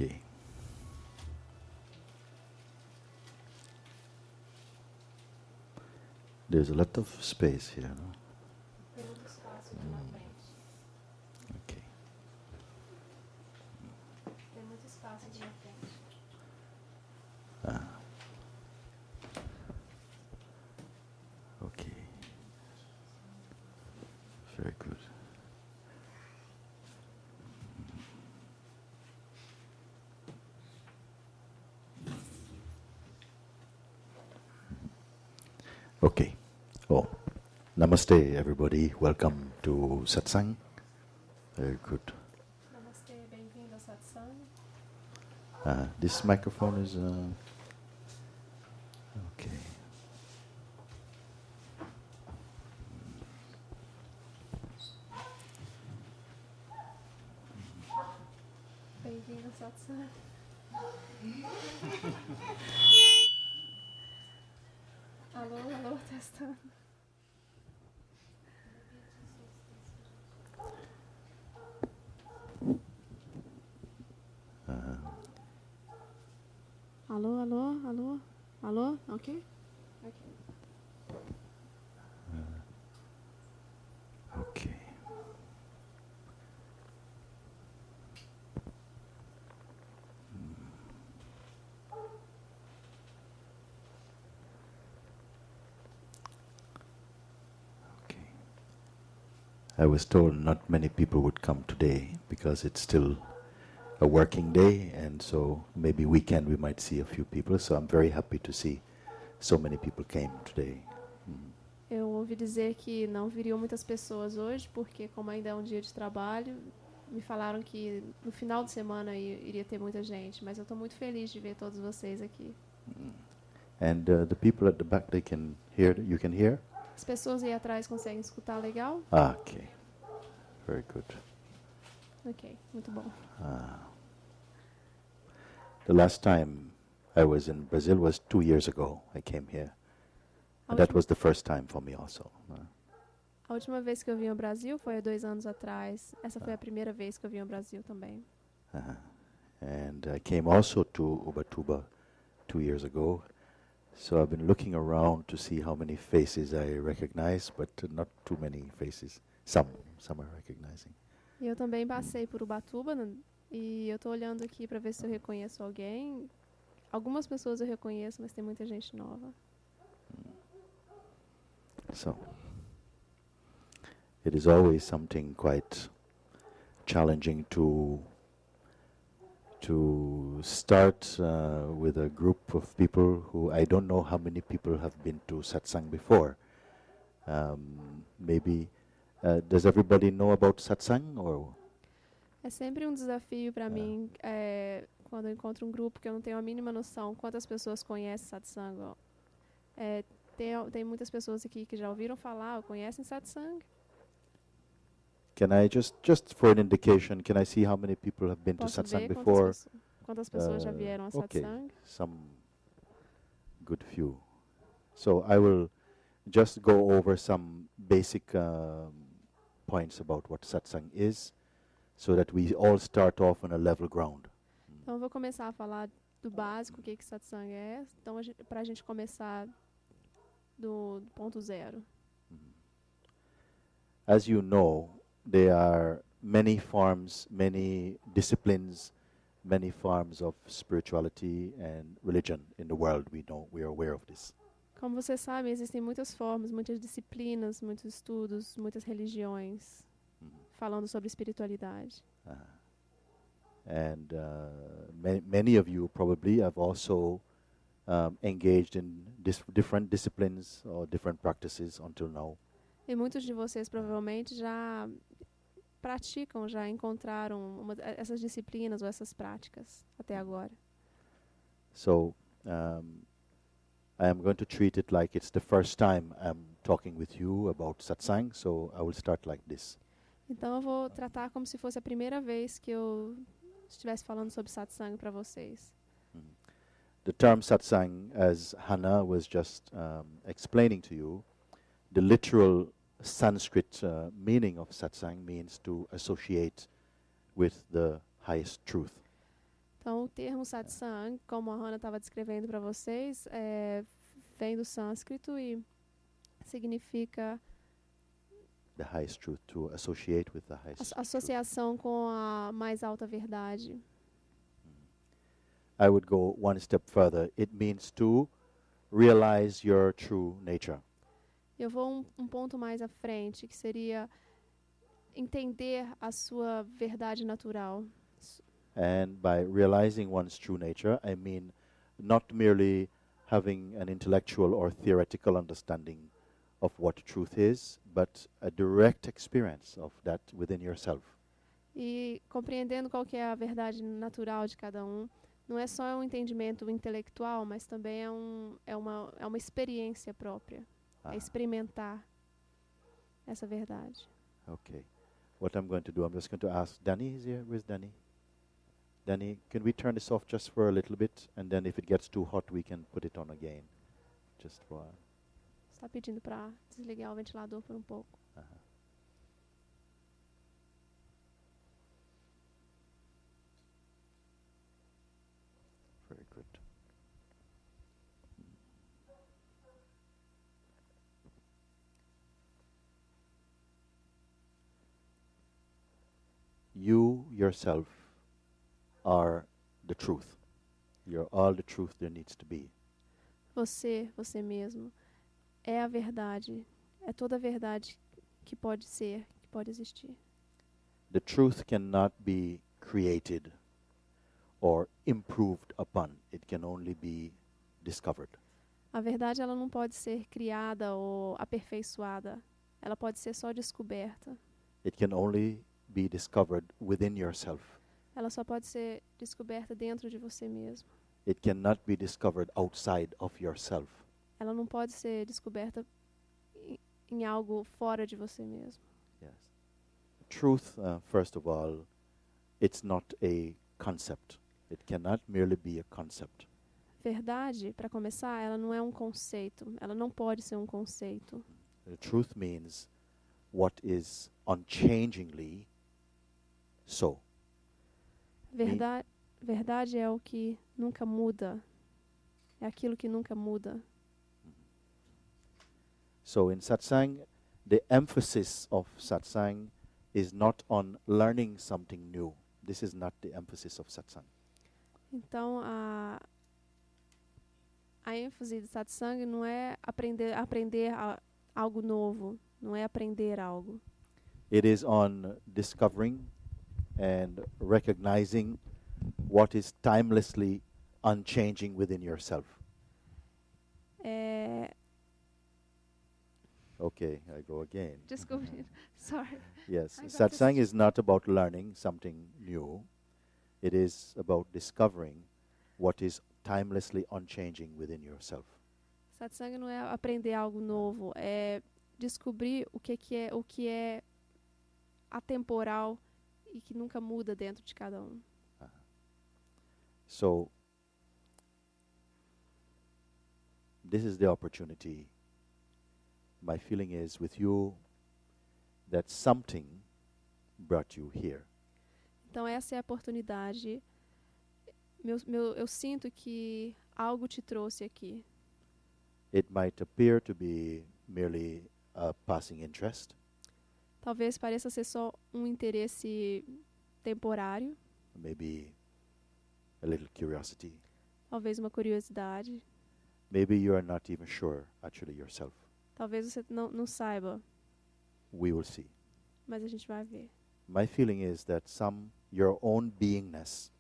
Okay. There's a lot of space here, no? Tem muito espaço aqui na frente. Okay. Tem muito espaço aqui na frente. Okay. Very good. Okay. Oh, namaste, everybody. Welcome to Satsang. Very good. Namastê, bem-vindo ao Satsang. This microphone is okay. Bem-vindo ao Satsang. Alô, alô, testando. Alô, alô, alô, alô, ok? Ok. Okay. Okay. I was told not many people would come today because it's still a working day, and so maybe weekend we might see a few people. So I'm very happy to see so many people came today. Eu ouvi dizer que não viriam muitas pessoas hoje, porque como ainda é um dia de trabalho, me falaram que no final de semana iria ter muita gente, mas eu estou muito feliz de ver todos vocês aqui. And the people at the back, they can hear. You can hear? As pessoas aí atrás conseguem escutar legal? Okay. Very good. Ok, muito bom. The last time I was in Brazil was 2 years ago. I came here. And that was the first time for me also. A última vez que eu vim ao Brasil foi há 2 anos atrás. Essa foi a primeira vez que eu vim ao Brasil também. And I came also to Ubatuba 2 years ago. So I've been looking around to see how many faces I recognize, but not too many faces. Some are recognizing. E eu também passei por Ubatuba e eu estou olhando aqui para ver se eu reconheço alguém. Algumas pessoas eu reconheço, mas tem muita gente nova. So it is always something quite challenging to start with a group of people who I don't know how many people have been to Satsang before. Maybe does everybody know about Satsang or? É sempre um desafio para mim quando eu encontro um grupo que eu não tenho a mínima noção quantas pessoas conhecem Satsang. Tem muitas pessoas aqui que já ouviram falar ou conhecem Satsang. Can I just for an indication, can I see how many people have been to Posso Satsang ver before? quantas pessoas já vieram a Okay, Satsang? some good few. So I will just go over some basic points about what Satsang is, so that we all start off on a level ground. Então eu vou começar a falar do básico, o que Satsang é. Então para a gente começar do ponto zero. As you know, there are many forms, many disciplines, many forms of spirituality and religion in the world. We are aware of this. Como você sabe, existem muitas formas, muitas disciplinas, muitos estudos, muitas religiões falando sobre espiritualidade. And many of you probably have also engaged in different disciplines or different practices until now. E muitos de vocês provavelmente já praticam, já encontraram essas disciplinas ou essas práticas até agora. So I am going to treat it like it's the first time I'm talking with you about Satsang, so I will start like this. Então eu vou tratar como se fosse a primeira vez que eu estivesse falando sobre Satsang para vocês. The term Satsang, as Hannah was just explaining to you, the literal Sanskrit meaning of Satsang means to associate with the highest truth. Então, o termo satsang, como a Hannah estava descrevendo para vocês, vem do sânscrito e significa the highest truth, to associate with the highest truth. associação com a mais alta verdade. I would go one step further. It means to realize your true nature. Eu vou um ponto mais à frente, que seria entender a sua verdade natural. And by realizing one's true nature, I mean not merely having an intellectual or theoretical understanding of what truth is, but a direct experience of that within yourself. E compreendendo qual que é a verdade natural de cada um, não é só um entendimento intelectual, mas também é uma experiência própria. É experimentar essa verdade. Okay. What I'm going to do, I'm just going to ask Danny, is here? Where's Danny? Danny, can we turn this off just for a little bit? And then if it gets too hot, we can put it on again. Just for... Está pedindo para desligar o ventilador por um pouco. Very good. You yourself are the truth. You're all the truth there needs to be. Você mesmo, é a verdade. É toda a verdade que pode ser, que pode existir. The truth cannot be created or improved upon. It can only be discovered. A verdade ela não pode ser criada ou aperfeiçoada. Ela pode ser só descoberta. It can only be discovered within yourself. Ela só pode ser descoberta dentro de você mesmo. It cannot be discovered outside of yourself. Ela não pode ser descoberta em algo fora de você mesmo. Yes. Truth, first of all, it's not a concept. It cannot merely be a concept. Verdade, para começar, ela não é um conceito. Ela não pode ser um conceito. The truth means what is unchangingly so. Verdade é o que nunca muda. É aquilo que nunca muda. So in satsang, the emphasis of satsang is not on learning something new. This is not the emphasis of satsang. Então, a ênfase do satsang não é aprender algo novo, não é aprender algo. It is on discovering and recognizing what is timelessly unchanging within yourself. Okay, I go again. Descobrir. Sorry. Yes, I got satsang this. is not about learning something new. It is about discovering what is timelessly unchanging within yourself. Satsang não é aprender algo novo, é descobrir o que é atemporal e que nunca muda dentro de cada um. So, this is the opportunity. My feeling is with you that something brought you here. Então essa é a oportunidade. Eu sinto que algo te trouxe aqui. It might appear to be merely a passing interest. Talvez pareça ser só um interesse temporário, Maybe a little curiosity. talvez uma curiosidade, Maybe you are not even sure actually yourself. talvez você não saiba, We will see. mas a gente vai ver. My feeling is that your own beingness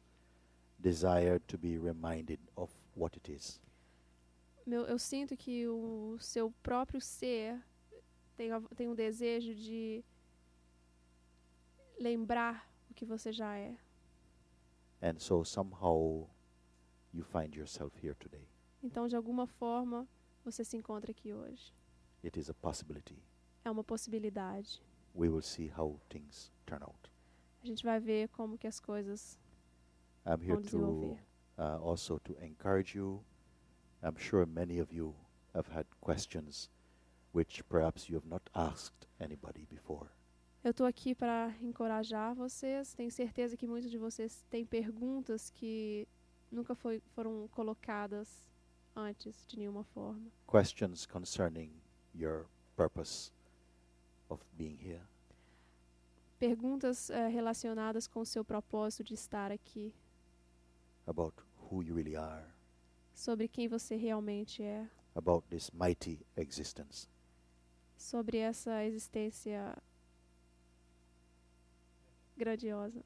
desired to be reminded of what it is. Eu sinto que o seu próprio ser tem um desejo de lembrar o que você já é. And so somehow you find yourself here today. Então, de alguma forma, você se encontra aqui hoje. It is a possibility. É uma possibilidade. We will see how things turn out. A gente vai ver como que as coisas I'm here vão desenvolver. also to encourage you. I'm sure many of you have had questions which perhaps you have not asked anybody before. Eu estou aqui para encorajar vocês. Tenho certeza que muitos de vocês têm perguntas que nunca foram colocadas antes de nenhuma forma. Questions concerning your purpose of being here. Perguntas relacionadas com o seu propósito de estar aqui. About who you really are. Sobre quem você realmente é. About this mighty existence. Sobre essa existência grandiosa.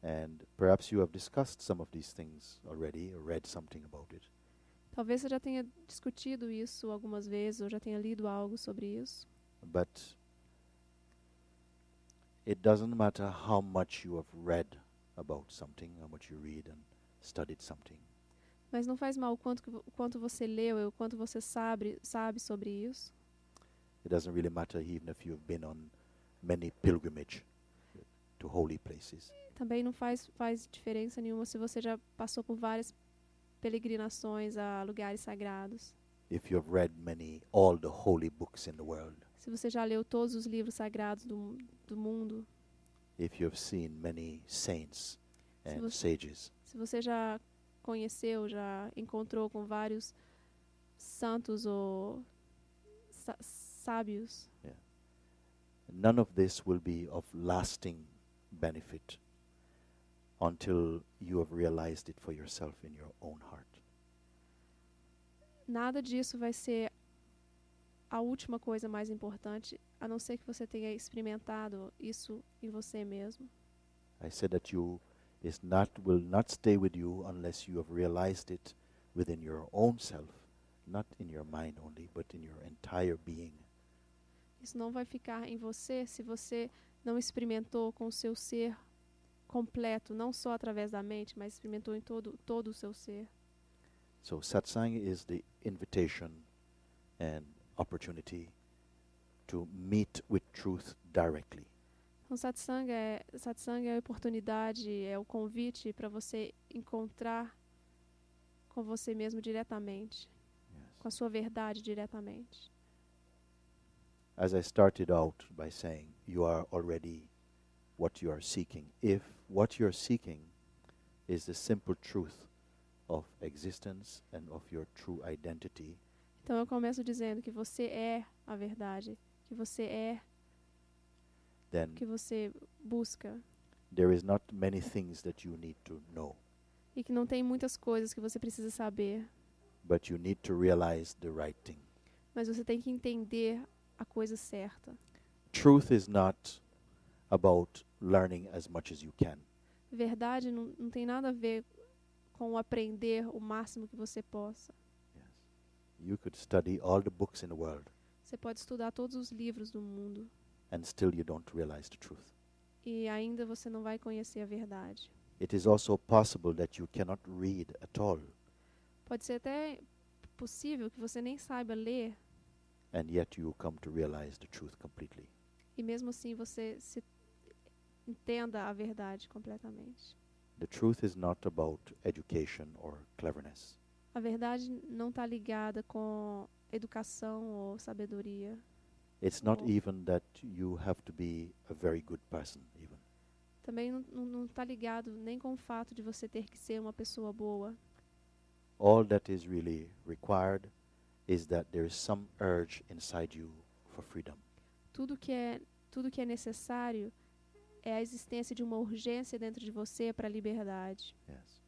And perhaps you have discussed some of these things already or read something about it. Talvez você já tenha discutido isso algumas vezes ou já tenha lido algo sobre isso. But it doesn't matter how much you have read about something, how much you read and studied something. Mas não faz mal o quanto você leu e o quanto você sabe sobre isso. It doesn't really matter even if you've been on many pilgrimage to holy places. Também não faz diferença nenhuma se você já passou por várias peregrinações a lugares sagrados. If you have read all the holy books in the world. Se você já leu todos os livros sagrados do mundo. If you have seen many saints and sages. Se você já conheceu, já encontrou com vários santos ou sábios. Yeah. None of this will be of lasting benefit until you have realized it for yourself in your own heart. Nada disso vai ser a última coisa mais importante, a não ser que você tenha experimentado isso em você mesmo. I said that will not stay with you unless you have realized it within your own self, not in your mind only, but in your entire being. Isso não vai ficar em você se você não experimentou com o seu ser completo, não só através da mente, mas experimentou em todo o seu ser. So satsang is the invitation and opportunity to meet with truth directly. Então satsang é a oportunidade, é o convite para você encontrar com você mesmo diretamente, com a sua verdade diretamente. As I started out by saying, you are already what you are seeking. If what you are seeking is the simple truth of existence and of your true identity. Então eu começo dizendo que você é a verdade, que você é o que você busca. There is not many things that you need to know. E que não tem muitas coisas que você precisa saber. But you need to realize the right thing. Mas você tem que entender a coisa certa. Truth is not about learning as much as you can. Verdade não tem nada a ver com aprender o máximo que você possa. Yes. You could study all the books in the world. Você pode estudar todos os livros do mundo. And still you don't realize the truth. E ainda você não vai conhecer a verdade. It is also possible that you cannot read at all. Pode ser até possível que você nem saiba ler. And yet you come to realize the truth completely. E mesmo assim você se entenda a verdade completamente. The truth is not about education or cleverness. A verdade não está ligada com educação ou sabedoria. It's not even that you have to be a very good person even. Também não está ligado nem com o fato de você ter que ser uma pessoa boa. All that is really required is that there is some urge inside you for freedom. Tudo que é necessário é a existência de uma urgência dentro de você para a liberdade. Yes.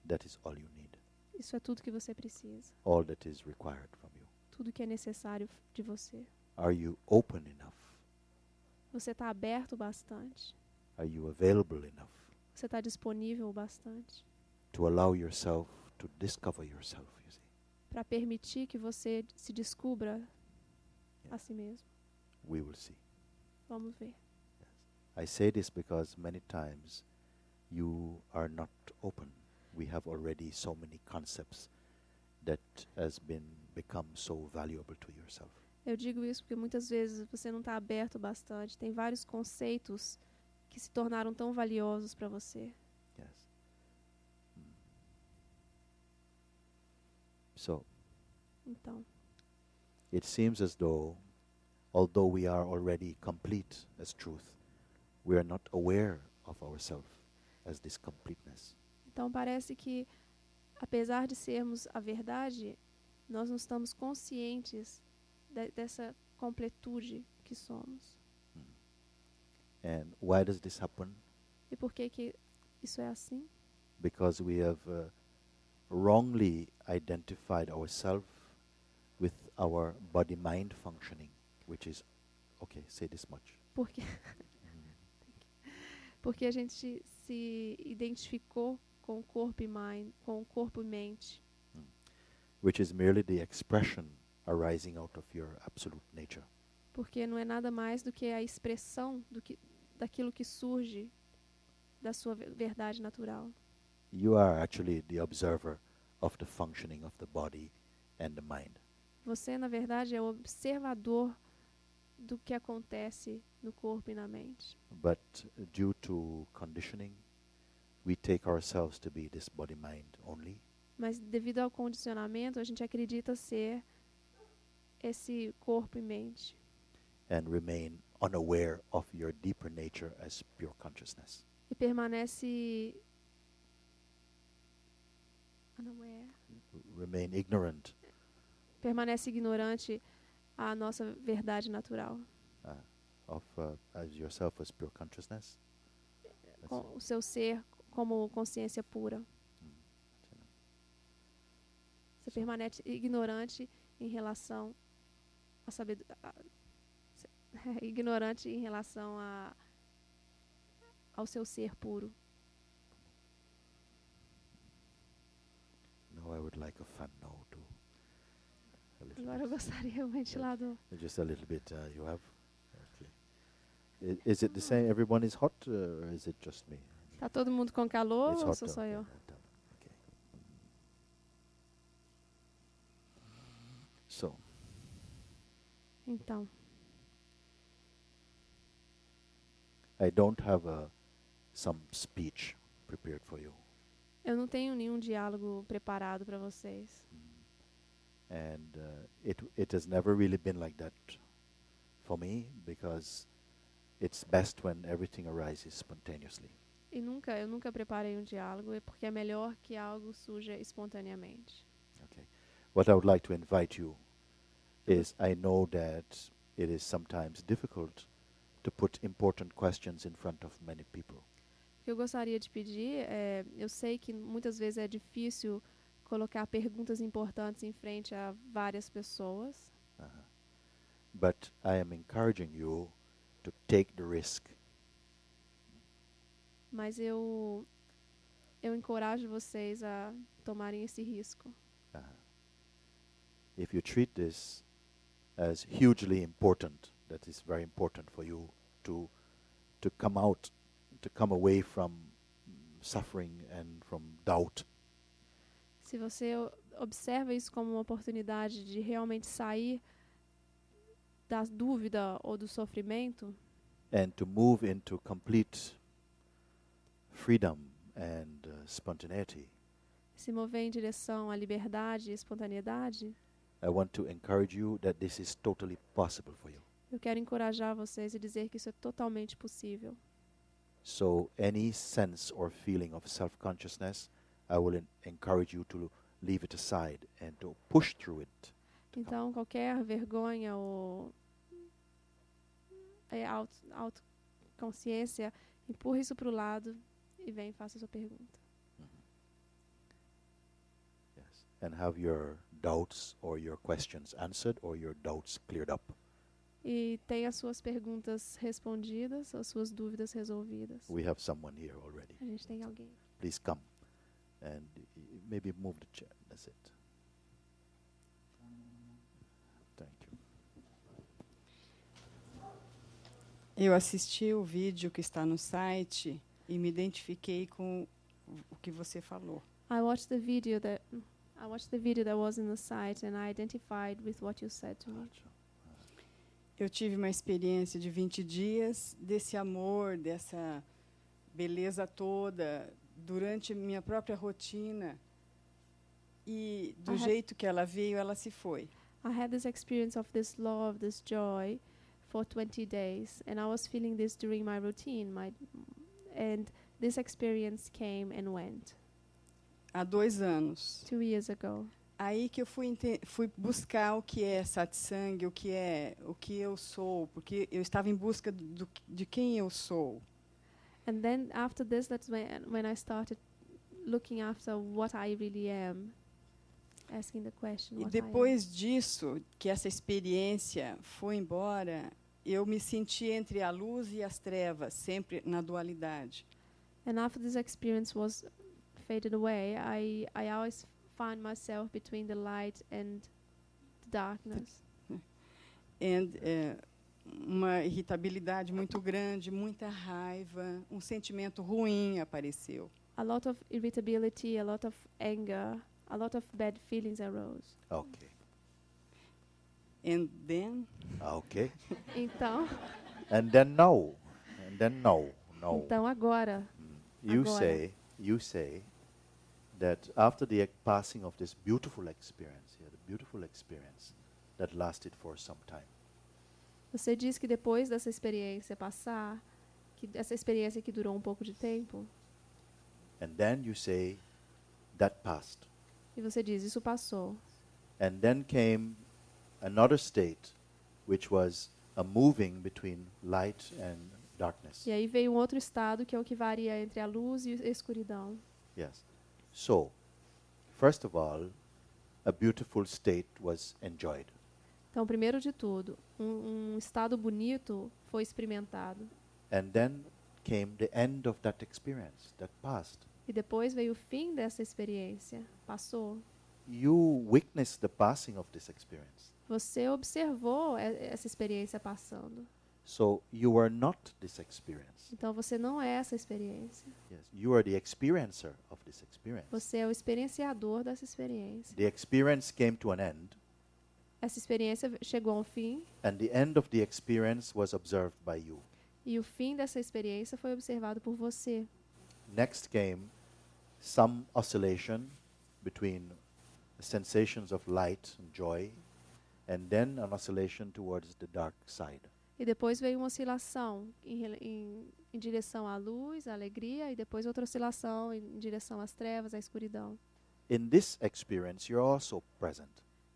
That is all you need. Isso é tudo que você precisa. All that is required from you. Tudo que é necessário de você. Are you open enough? Você está aberto bastante? Are you available enough Você está disponível o bastante to allow yourself to discover yourself, you see? para permitir que você se descubra a si mesmo? We will see. Vamos ver. I say this because many times you are not open. We have already so many concepts that has become so valuable to yourself. Eu digo isso porque muitas vezes você não está aberto bastante. Tem vários conceitos que se tornaram tão valiosos para você. Yes. So, Então, it seems as though although we are already complete as truth, we are not aware of ourselves as this completeness. Então parece que, apesar de sermos a verdade, nós não estamos conscientes dessa completude que somos. And why does this happen? E por que isso é assim? Because we have wrongly identified ourselves with our body-mind functioning, which is, okay, say this much. Porque a gente se identificou com o corpo e mente. Which is merely the expression arising out of your absolute nature. Porque não é nada mais do que a expressão daquilo que surge da sua verdade natural. You are actually the observer of the functioning of the body and the mind. Você, na verdade, é o observador do que acontece no corpo e na mente. But due to conditioning, we take ourselves to be this body-mind only. Mas devido ao condicionamento, a gente acredita ser esse corpo e mente. And remain unaware of your deeper nature as pure consciousness. E permanece unaware. Remain ignorant Permanece ignorante à nossa verdade natural. of as yourself as pure consciousness. Com o seu ser como consciência pura. Você permanece ignorante em relação à sabedoria. Ignorante em relação ao seu ser puro. No, I would like a fan now too. Agora eu gostaria de um ventilador. Just a little bit. You have. Okay. Is it the same? Everyone is hot, or is it just me? Tá todo mundo com calor It's ou hot. sou só eu? Okay. So, Então, I don't have some speech prepared for you. eu não tenho nenhum diálogo preparado para vocês. And it has never really been like that for me, because it's best when everything arises spontaneously. E eu nunca preparei um diálogo, porque é melhor que algo surja espontaneamente. Okay. What I would like to invite you is, I know that it is sometimes difficult to put important questions in front of many people. O que eu gostaria de pedir é, eu sei que muitas vezes é difícil colocar perguntas importantes em frente a várias pessoas. But I am encouraging you to take the risk. Mas eu encorajo vocês a tomarem esse risco. If you treat this as hugely important, that is very important for you to come away from suffering and from doubt. Se você observa isso como uma oportunidade de realmente sair da dúvida ou do sofrimento, And to move into complete freedom and spontaneity, se mover em direção à liberdade e espontaneidade, I want to encourage you that this is totally possible for you. eu quero encorajar vocês e dizer que isso é totalmente possível. So any sense or feeling of self-consciousness, I will encourage you to leave it aside and to push through it. Então, qualquer vergonha ou autoconsciência, empurre isso para o lado e vem e faça a sua pergunta. Yes. And have your doubts or your questions answered or your doubts cleared up. E tenha as suas perguntas respondidas, as suas dúvidas resolvidas. We have someone here already. A gente tem alguém. Please come and maybe move the chair. That's it. Thank you. Eu assisti o vídeo que está no site e me identifiquei com o que você falou. I watched the video that was in the site and I identified with what you said to me. Eu tive uma experiência de 20 dias desse amor, dessa beleza toda, durante minha própria rotina. E do jeito que ela veio, ela se foi. I had this experience of this love, this joy, for 20 days, and I was feeling this during my routine. And this experience came and went Há 2 anos. 2 years ago. Aí que eu fui buscar o que é satsang, o que eu sou, porque eu estava em busca de quem eu sou. And then after this, that's when I started looking after what I really am, asking the question, E what I depois disso, que essa experiência foi embora, eu me senti entre a luz e as trevas, sempre na dualidade. am. And after this experience was faded away, I always find myself between the light and the darkness. Uma irritabilidade muito grande, muita raiva, um sentimento ruim apareceu. A lot of irritability, a lot of anger, a lot of bad feelings arose. Okay. And then, Okay. Então, And then no. And then no. No. então agora, You Agora. say that after the passing of this beautiful experience, the beautiful experience that lasted for some time. você diz que depois dessa experiência passar, que essa experiência que durou um pouco de tempo, And then you say that passed. e você diz, isso passou. And then came another state, which was a moving between light and darkness. E aí veio um outro estado, que é o que varia entre a luz e a escuridão. Yes. So, first of all, a beautiful state was enjoyed. Então, primeiro de tudo, um estado bonito foi experimentado. And then came the end of that experience that passed. E depois veio o fim dessa experiência. Passou. You witnessed the passing of this experience. Você observou essa experiência passando. So you are not this experience. Então, você não é essa experiência. Yes, you are the experiencer of this experience. Você é o experienciador dessa experiência. The experience came to an end, Essa experiência chegou ao fim, and the end of the experience was observed by you. e o fim dessa experiência foi observado por você. Next came some oscillation between the sensations of light and joy, and then an oscillation towards the dark side. E depois veio uma oscilação em direção à luz, à alegria, e depois outra oscilação em direção às trevas, à escuridão. In this experience, you're also present.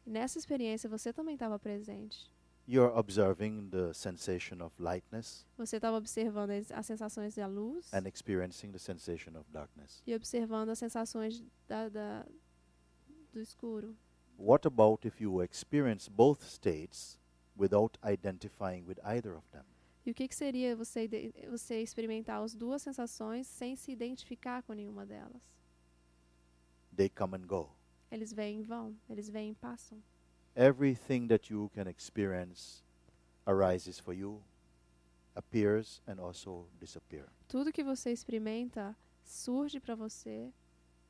E nessa experiência você também estava presente. You're observing the sensation of lightness Você estava observando as sensações da luz and experiencing the sensation of darkness. e observando as sensações do escuro. What about if you experience both states without identifying with either of them? E o que seria você experimentar as duas sensações sem se identificar com nenhuma delas? They come and go. Eles vêm e vão, eles vêm e passam. Everything that you can experience arises for you, appears, and also disappears. Tudo que você experimenta surge para você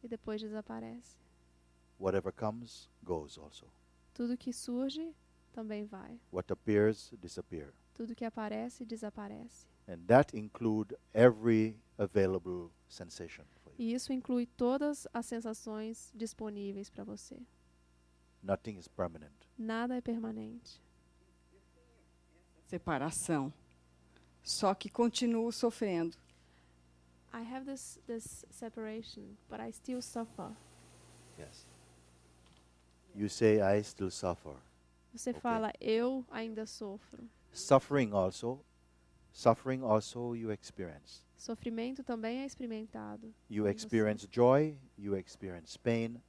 e depois desaparece. Whatever comes, goes also. Tudo que surge também vai. What appears, disappears. Tudo que aparece desaparece. And that includes every available sensation for you. E isso inclui todas as sensações disponíveis para você. Nothing is permanent. Nada é permanente. separação. Só que continuo sofrendo. I have this separation, but I still suffer. Yes. You say, I still suffer. Você Ok. fala, eu ainda sofro. Suffering also you experience. Sofrimento também é experimentado. You por experience joy, you experience pain,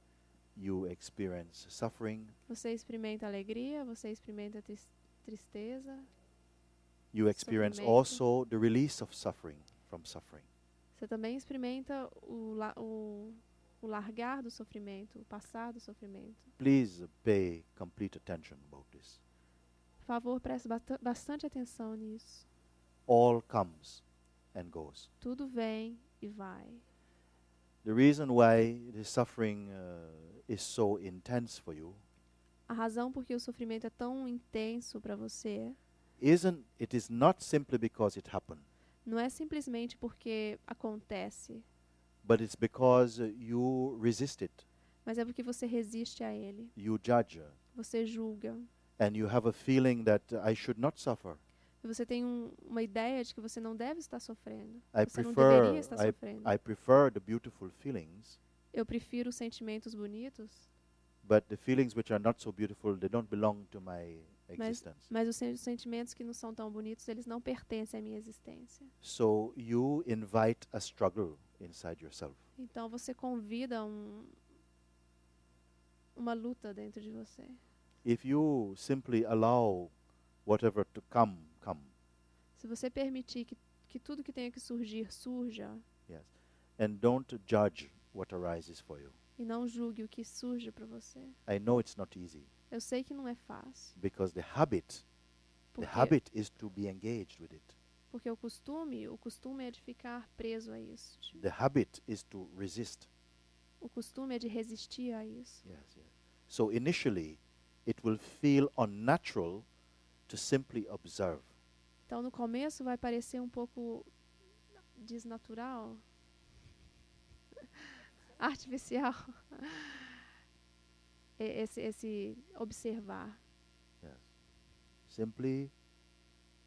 you experience suffering, Você experimenta alegria, você experimenta tristeza. you experience Sofrimento. also the release of suffering from suffering. Você também experimenta o largar do sofrimento, o passar do sofrimento. Please pay complete attention about this. Por favor, preste bastante atenção nisso. All comes and goes. Tudo vem e vai. The reason why the suffering is so intense for you A razão por que o sofrimento é tão intenso para você it is not simply because it happened, não é simplesmente porque acontece, but it's because you resist it, mas é porque você resiste a ele. you judge, Você julga. and you have a feeling that I should not suffer. E você tem uma ideia de que você não deve estar sofrendo. I Você não deveria prefer estar sofrendo. I prefer the beautiful feelings, Eu prefiro os sentimentos bonitos, but the feelings which are not so beautiful, they don't belong to my existence. mas os sentimentos que não são tão bonitos, eles não pertencem à minha existência. So you invite a struggle inside yourself. Então você convida uma luta dentro de você. If you simply allow whatever to come, Se você permitir que tudo que tenha que surgir, surja, yes, and don't judge what arises for you. e não julgue o que surge para você. I know it's not easy, Eu sei que não é fácil, because the habit is to be engaged with it. porque o costume é de ficar preso a isso. The habit is to resist. O costume é de resistir a isso. Yes, yes. So initially, it will feel unnatural to simply observe. Então, no começo vai parecer um pouco desnatural, artificial, esse observar. Yes. Simply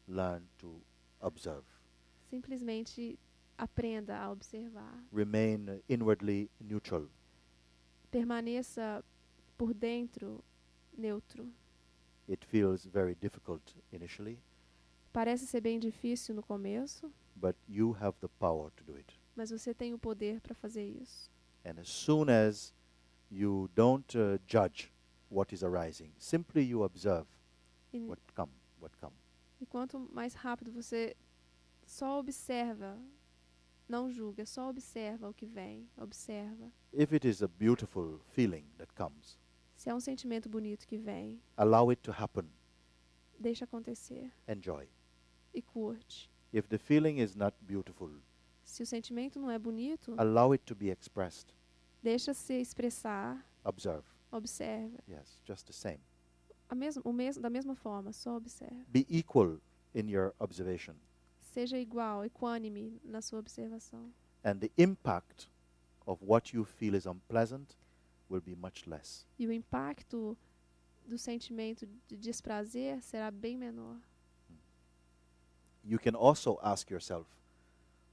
learn to observe. Simplesmente aprenda a observar. Remain inwardly neutral. Permaneça por dentro neutro. It feels very difficult initially, Parece ser bem difícil no começo, but you have the power to do it. mas você tem o poder para fazer isso. And as soon as you don't judge what is arising, simply you observe E, what come. e quanto mais rápido você só observa, não julga, só observa o que vem, observa. If it is a beautiful feeling that comes, Se é um sentimento bonito que vem, allow it to happen. deixa acontecer Enjoy. e curte. If the feeling is not beautiful, Se o sentimento não é bonito, allow it to be expressed. deixa se expressar, Observe. observa. Yes, just the same. Da mesma forma, só observa. Be equal in your observation. Seja igual, equânime na sua observação. And the impact of what you feel is unpleasant will be much less. E o impacto do sentimento de desprazer será bem menor. You can also ask yourself,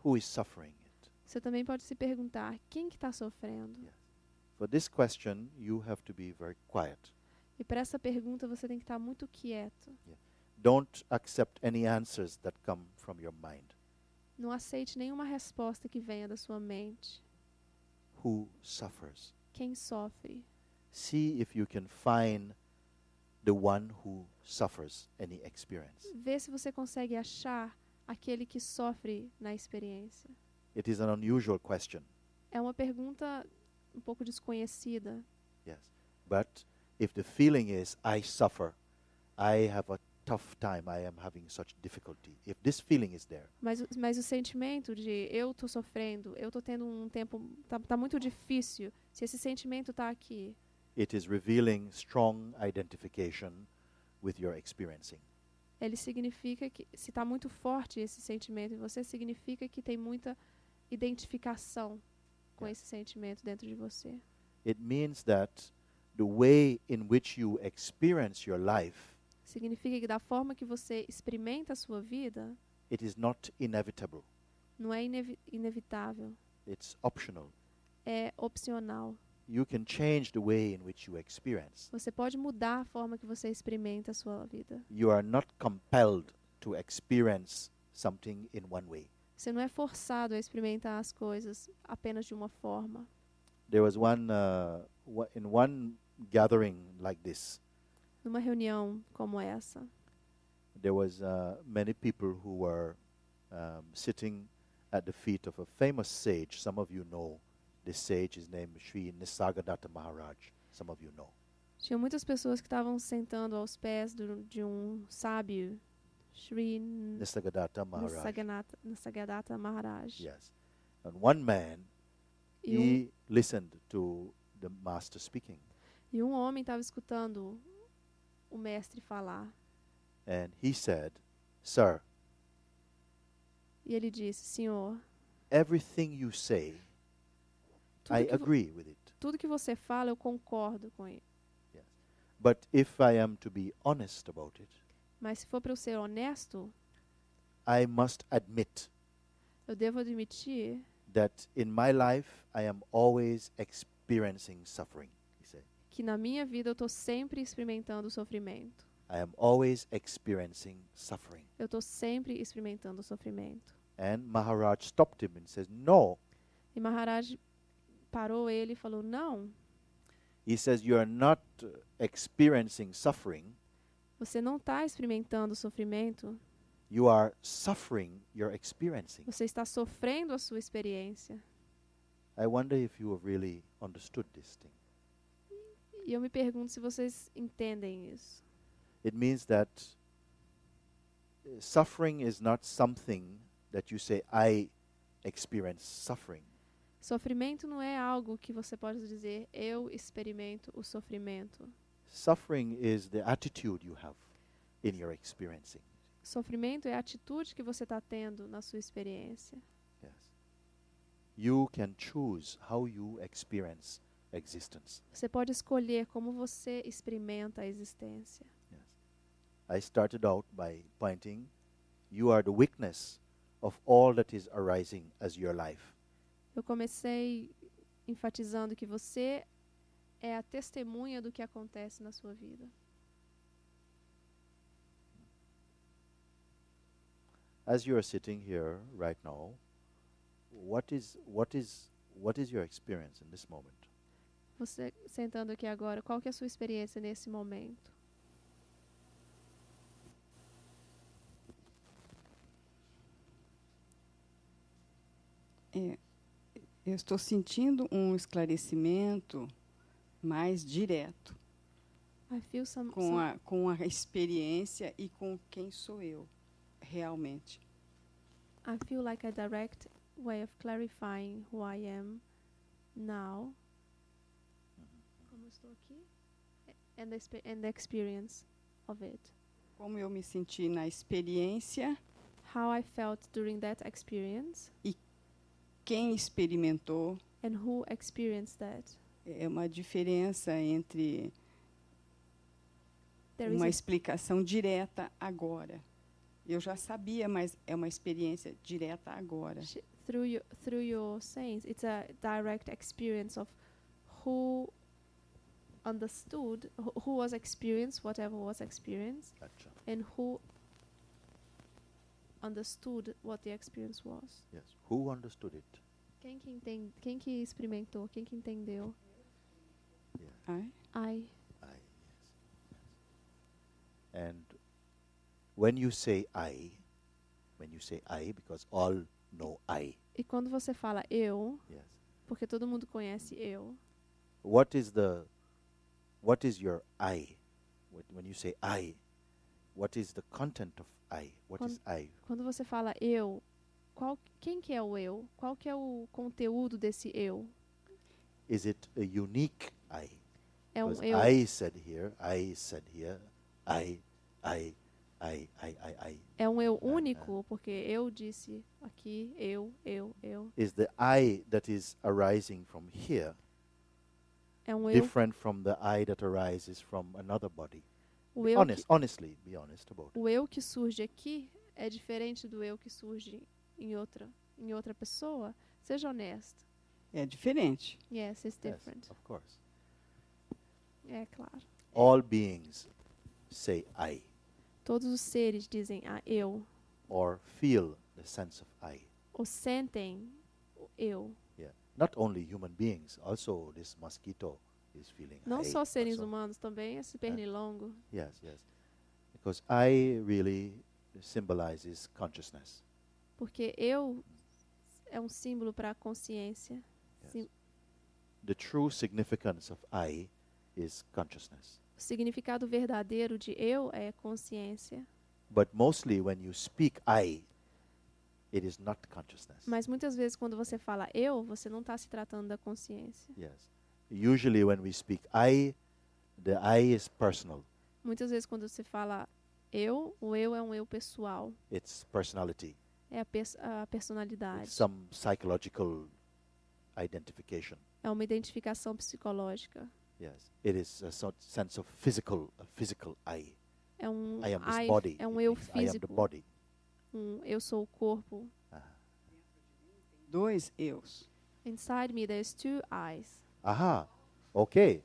who is suffering it? Você também pode se perguntar, quem que está sofrendo? Yes. For this question, you have to be very quiet. E para essa pergunta você tem que estar muito quieto. Don't accept any answers that come from your mind. Não aceite nenhuma resposta que venha da sua mente. Who suffers? Quem sofre? See if you can find the one who suffers any experience. Vê se você consegue achar aquele que sofre na experiência. It is an unusual question. É uma pergunta um pouco desconhecida. Yes. But if the feeling is, I suffer, I have a tough time, I am having such difficulty. If this feeling is there, Mas o sentimento de eu estou sofrendo, eu estou tendo um tempo, tá muito difícil. Se esse sentimento está aqui, it is revealing strong identification with your experiencing. ele significa que, se está muito forte esse sentimento em você, significa que tem muita identificação com esse sentimento dentro de você. It means that the way in which you experience your life, Significa que da forma que você experimenta a sua vida, it is not inevitable. não é inevitável, It's optional. é opcional. You can change the way in which you experience. Você pode mudar a forma que você experimenta a sua vida. You are not compelled to experience something in one way. Você não é forçado a experimentar as coisas apenas de uma forma. There was in one gathering like this, Numa reunião como essa, there was many people who were sitting at the feet of a famous sage. Some of you know this sage. His name is Sri Nisargadatta Maharaj. Some of you know. tinha muitas pessoas que estavam sentando aos pés de um sábio, Sri Nisargadatta Maharaj. Nisargadatta Maharaj. Yes. And one man, E he listened to the master speaking. E um homem estava escutando o mestre falar. And he said, "Sir, E ele disse, Senhor, everything you say, I agree with it. tudo que você fala, eu concordo com ele. But if I am to be honest about it, Mas se for para eu ser honesto, I must admit Eu devo admitir that in my life I am always experiencing suffering, he said. que na minha vida eu estou sempre experimentando sofrimento. I am always experiencing suffering. Eu estou sempre experimentando sofrimento. And Maharaj stopped him and says, no. E Maharaj parou ele e falou, não, He says, you are not experiencing suffering. você não está experimentando sofrimento, You are suffering, you're experiencing. você está sofrendo a sua experiência. I wonder if you have really understood this thing. E eu me pergunto se vocês entendem isso. It means that suffering is not something that you say, I experience suffering. Sofrimento não é algo que você pode dizer, eu experimento o sofrimento. Suffering is the attitude you have in your experiencing. Sofrimento é a atitude que você está tendo na sua experiência. Yes. You can choose how you experience existence. Você pode escolher como você experimenta a existência. Yes. I started out by pointing, you are the witness of all that is arising as your life. Eu comecei enfatizando que você é a testemunha do que acontece na sua vida. As you are sitting here right now, what is your experience in this moment? Você sentando aqui agora, qual que é a sua experiência nesse momento? Eu estou sentindo um esclarecimento mais direto I feel some com a experiência e com quem sou eu realmente. I feel like a direct way of clarifying who I am now. Como estou aqui? And the experience of it. Como eu me senti na experiência, How I felt during that experience quem experimentou. and who experienced that. É uma diferença entre There is uma a, explicação direta agora. Eu já sabia, mas é uma experiência direta agora. through your sayings, it's a direct experience of who understood, who was experienced, whatever was experienced, Gotcha. and who understood what the experience was. Yes. Who understood it? Quem que experimentou, quem que entendeu? Yeah. I. I. Yes. And when you say I, because all know I, E quando você fala eu, yes. porque todo mundo conhece eu, What is your I? When you say I, what is the content of I? What is I? quando você fala eu, quem que é o eu? Qual que é o conteúdo desse eu? Is it a unique I? É um Because eu, I said here, I. é um eu único, porque eu disse aqui, eu. Is the I that is arising from here É um eu, different from the I that arises from another body? o eu, Honestly, be honest about it. o eu que surge aqui é diferente do eu que surge em outra pessoa? Seja honesto. É diferente. Yes, it's Yes, different. of course. É claro. All beings say I Todos os seres dizem eu, or feel the sense of I. ou sentem o eu. Yeah. Not only human beings, also this mosquito is feeling Não I só seres also. humanos, também esse pernilongo. Yes. Because I really symbolizes consciousness. Porque eu é um símbolo para a consciência. Yes. The true significance of I is consciousness. O significado verdadeiro de eu é consciência. But mostly when you speak I, it is not consciousness. Mas muitas vezes quando você fala eu, você não está se tratando da consciência. Yes. Usually when we speak I, the I is personal. Muitas vezes quando você fala eu, o eu é um eu pessoal. It's personality. É a personalidade. It's some psychological identification. É uma identificação psicológica. Yes. It is a sense of physical I. É um I am this I, body. é um It eu means I am the físico. body. eu sou o corpo. Dois eus. Inside me there's two eyes. Aha. Okay.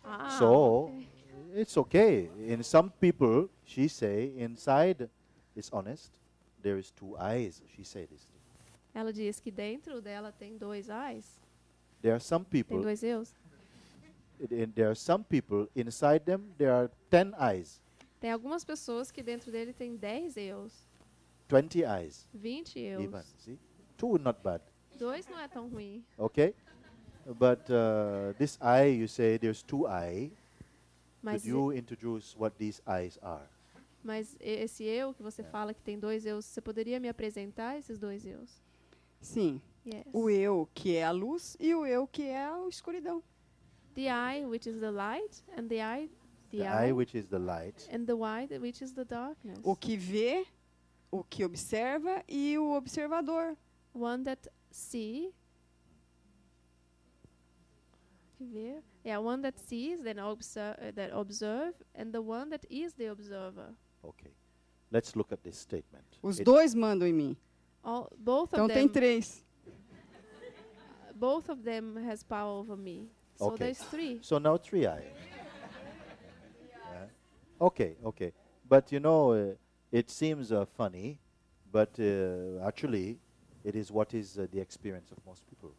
Ah, So ok. it's okay. In some people, she say, inside is honest. There is two eyes. She say this. Ela diz que dentro dela tem dois eyes. There are some Tem people. dois eus. There are some people inside them. There are 10 eyes, Tem algumas pessoas que dentro dele tem 10 eus. 20 eyes, 20 even. eus. See, two not bad. 2 não é tão ruim. Okay, but this eye, you say there's two eye. Mas, Could you introduce what these eyes are? mas esse eu que você fala que tem 2 eus, você poderia me apresentar esses 2 eus? Sim. Yes. O eu que é a luz e o eu que é a escuridão. The eye, which is the light, and the eye, The eye, which is the light, and the eye, which is the darkness. O que vê, o que observa e o observador. One that see. Vê. Yeah, one that sees, then that observe, and the one that is the observer. okay. Let's look at this statement. Os It- dois mandam em mim. Both Então of tem them, 3. both of them has power over me. So Okay. there's 3. So now three eye. Okay, okay. But you know, it seems funny, but actually, it is what is the experience of most people.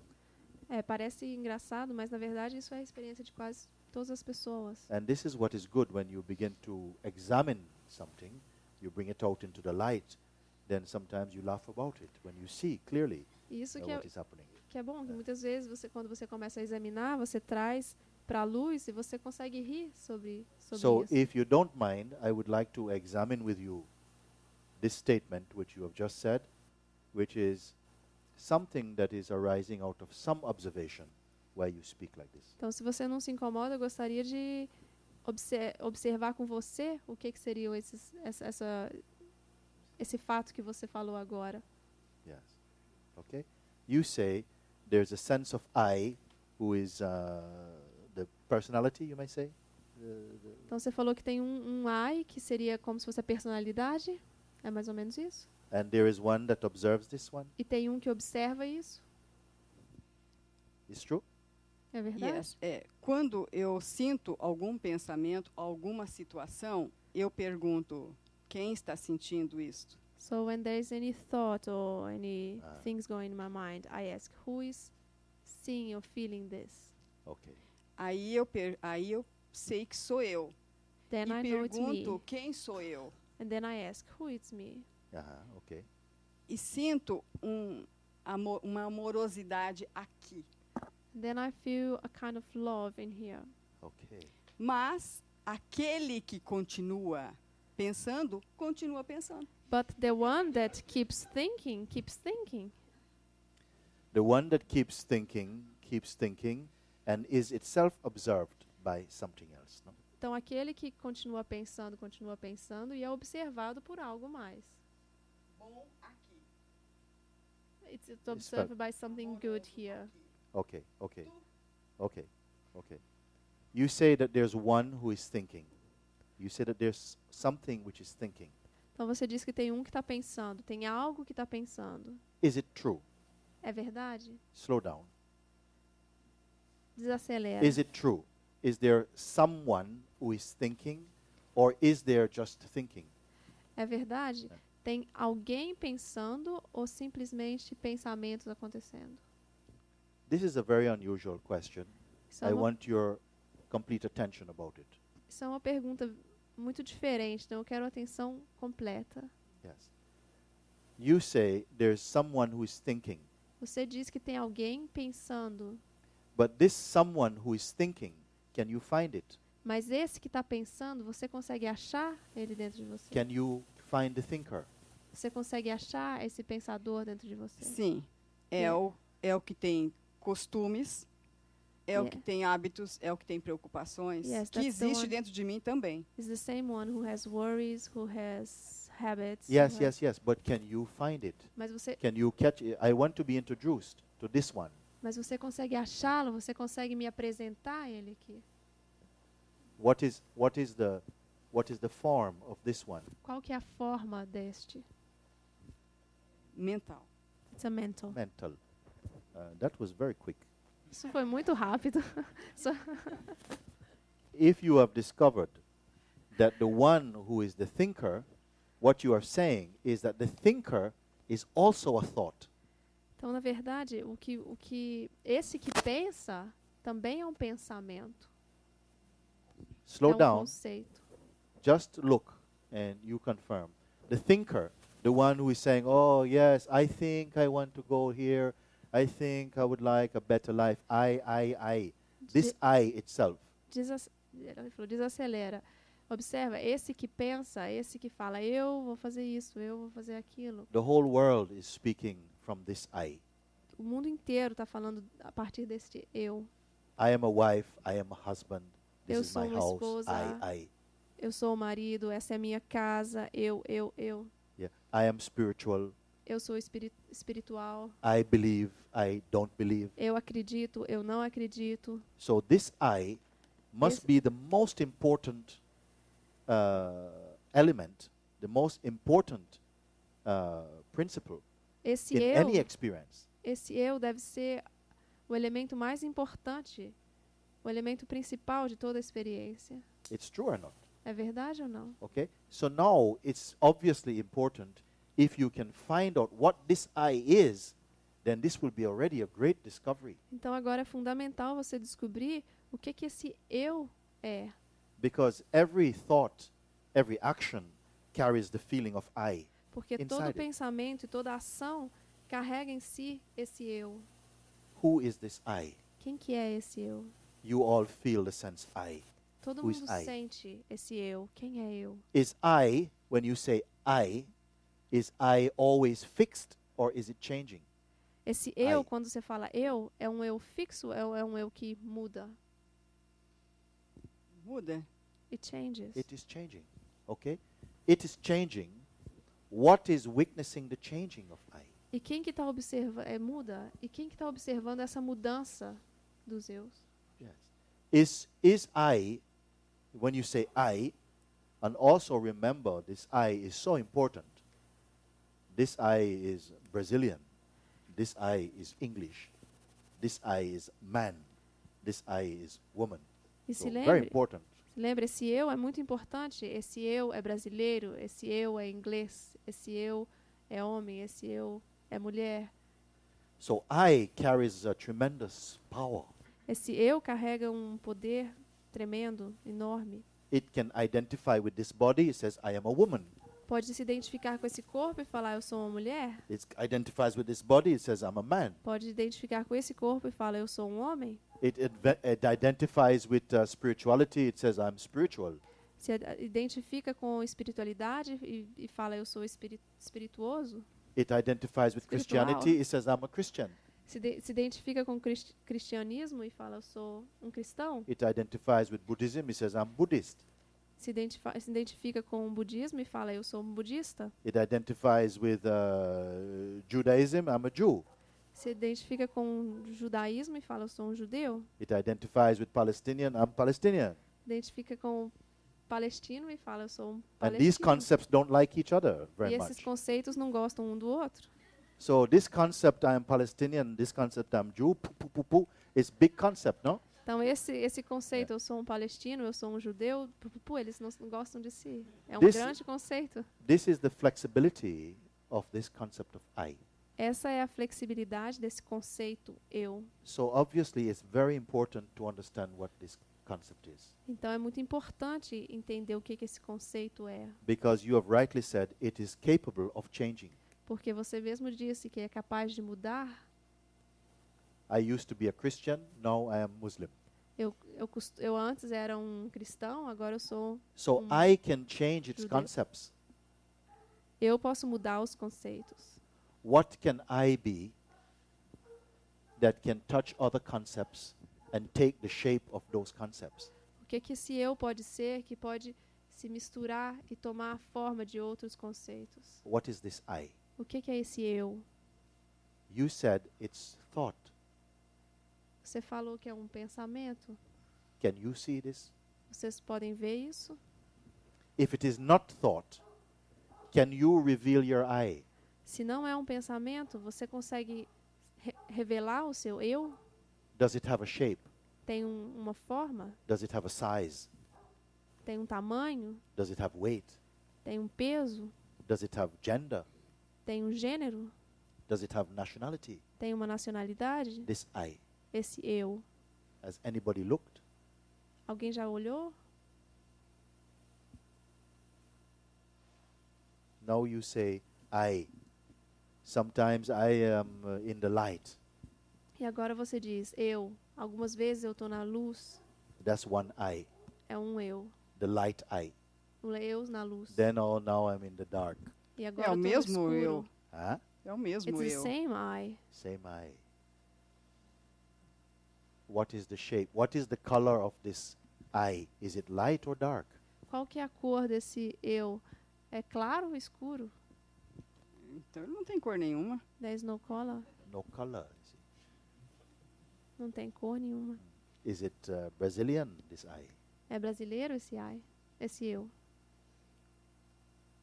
Parece engraçado, mas na verdade isso é a experiência de quase todas as pessoas. And this is what is good when you begin to examine something, you bring it out into the light, then sometimes you laugh about it when you see clearly E isso que é, what is happening. que é bom, que muitas vezes quando você começa a examinar, você traz para a luz e você consegue rir sobre So isso. if you don't mind, I would like to examine with you this statement which you have just said, which is something that is arising out of some observation where you speak like this. Então, se você não se incomoda, eu gostaria de observar com você o que seriam esse fato que você falou agora. Yes. Okay? You say there's a sense of I who is the personality, you might say. Então, você falou que tem um I, que seria como se fosse a personalidade. É mais ou menos isso? And there is one that observes this one. E tem um que observa isso. Is true? É verdade? Yes. Quando eu sinto algum pensamento, alguma situação, eu pergunto, quem está sentindo isto? So when there's any thought or any things going in my mind, I ask, who is seeing or feeling this? Okay. Aí eu sei que sou eu. Then E I know it's me. pergunto, quem sou eu? And then I ask, who is me? Okay. E sinto uma amorosidade aqui. Then I feel a kind of love in here. Okay. Mas aquele que continua pensando, continua pensando. But the one that keeps thinking, The one that keeps thinking, and is itself observed by something else. No? Então, aquele que continua pensando e é observado por algo mais. Bom aqui. It's observed by something good here. Okay, okay, okay, okay. You say that there's one who is thinking. You say that there's something which is thinking. Então, você diz que tem um que está pensando, tem algo que está pensando. Is it true? É verdade? Slow down. Desacelera. Is it true? Is there someone who is thinking, or is there just thinking? É verdade? Tem alguém pensando ou simplesmente pensamentos acontecendo? This is a very unusual question. Isso é I uma, want your complete attention about it. isso é uma pergunta muito diferente, então eu quero atenção completa. Yes. You say there's someone who is thinking, Você diz que tem alguém pensando, but this someone who is thinking, can you find it? mas esse que está pensando, você consegue achar ele dentro de você? Can you find the thinker? Você consegue achar esse pensador dentro de você? Sim. É o que tem costumes, é o que tem hábitos, é o que tem preocupações, Yes, que that's the existe one. dentro de mim também. It's the same one who has worries, who has habits. Yes, who has- yes, yes. But can you find it? Mas você, Can you catch it? I want to be introduced to this one. mas você consegue achá-lo? Você consegue me apresentar ele aqui? What is the form of this one? Qual que é a forma deste? mental. It's a mental. Mental. That was very quick. Isso foi muito rápido. So- If you have discovered that the one who is the thinker, what you are saying is that the thinker is also a thought. Então, na verdade, esse que pensa também é um pensamento. Slow é um down, conceito. just look, and you confirm. The thinker, the one who is saying, oh yes, I think I want to go here, I think I would like a better life, I. This I itself. Ele falou, desacelera. Observa, esse que pensa, esse que fala, eu vou fazer isso, eu vou fazer aquilo. The whole world is speaking from this I. O mundo inteiro está falando a partir deste eu. I am a wife, I am a husband, this Eu is sou my uma house, esposa. I. Eu sou o marido, essa é a minha casa, eu. Yeah. I am spiritual, Eu sou espiritual. I believe, I don't believe. Eu acredito, eu não acredito. So this I must Yes. be the most important element, the most important principle Esse in eu, any experience. esse eu deve ser o elemento mais importante, o elemento principal de toda a experiência. It's true or not? É verdade ou não? Okay? So now it's obviously important if you can find out what this I is, then this will be already a great discovery. Então agora é fundamental você descobrir o que esse eu é. Because every thought, every action carries the feeling of I. Porque Inside todo it. pensamento e toda ação carrega em si esse eu. Who is this I? Quem que é esse eu? You all feel the sense I. Todo Who is mundo I? sente esse eu. Quem é eu? Is I, when you say I, is I always fixed or is it changing? Esse eu, I. quando você fala eu, é um eu fixo, é um eu que muda? Muda. It changes. It is changing. Okay? It is changing. What is witnessing the changing of I? E quem que está observando, muda? E quem que está observando essa mudança dos eus? Yes. Is I, when you say I, and also remember this I is so important. This I is Brazilian. This I is English. This I is man. This I is woman. E So se very lembre, important. esse eu é muito importante. Esse eu é brasileiro, esse eu é inglês, esse eu é homem, esse eu é mulher. So I carries a tremendous power. Esse eu carrega um poder tremendo, enorme. It can identify with this body. It says, I am a woman. Pode se identificar com esse corpo e falar, eu sou uma mulher. It identifies with this body. It says, I'm a man. Pode identificar com esse corpo e falar, eu sou um homem. It identifies with spirituality. It says, I'm spiritual. Se identifica com espiritualidade e fala, eu sou espirituoso. It identifies with Spiritual. Christianity. It says, I'm a Christian. Se identifica com cristianismo e fala, eu sou um cristão. It identifies with Buddhism. It says, I'm Buddhist. Se identifica com o budismo e fala, eu sou um budista. It identifies with Judaism. I'm a Jew. Se identifica com o judaísmo e fala, eu sou um judeu. It identifies with Palestinian. I'm Palestinian. Identifica com o palestino e fala, eu sou um And these palestino. concepts don't like each other very E esses much. conceitos não gostam um do outro. So this concept, I am Palestinian, this concept, I'm Jew, is big concept, no? Então, esse conceito, eu sou um palestino, eu sou um judeu, eles não gostam de si. É um This- grande conceito. This is the flexibility of this concept of I. Essa é a flexibilidade desse conceito eu. So obviously it's very important to understand what this concept is. Então, é muito importante entender o que esse conceito é. Because you have rightly said it is capable of changing. Porque você mesmo disse que é capaz de mudar. I used to be a Christian, now I am Muslim. Eu antes era um cristão, agora eu sou. So I can change its Judeu. concepts. Eu posso mudar os conceitos. What can I be that can touch other concepts and take the shape of those concepts? O que esse eu pode ser que pode se misturar e tomar a forma de outros conceitos? What is this I? O que é esse eu? You said it's thought. Você falou que é um pensamento. Can you see this? Vocês podem ver isso? If it is not thought, can you reveal your I? Se não é um pensamento, você consegue revelar o seu eu? Does it have a shape? Tem uma forma? Does it have a size? Tem um tamanho? Does it have weight? Tem um peso? Does it have gender? Tem um gênero? Does it have nationality? Tem uma nacionalidade? This I. Esse eu. Has anybody looked? Alguém já olhou? Now you say, I. Sometimes I am in the light. E agora você diz, eu. Algumas vezes eu estou na luz. That's one I. É um eu. The light I. Um eu na luz. Then now I'm in the dark. E agora É o eu tô no mesmo escuro. eu. Huh? É o mesmo It's the eu. same I. Same I. What is the shape? What is the color of this I? Is it light or dark? Qual que é a cor desse eu? É claro ou escuro? Então ele não tem cor nenhuma. There is no color. No color. You see. Não tem cor nenhuma. Is it Brazilian, this I? É brasileiro esse I? Esse eu?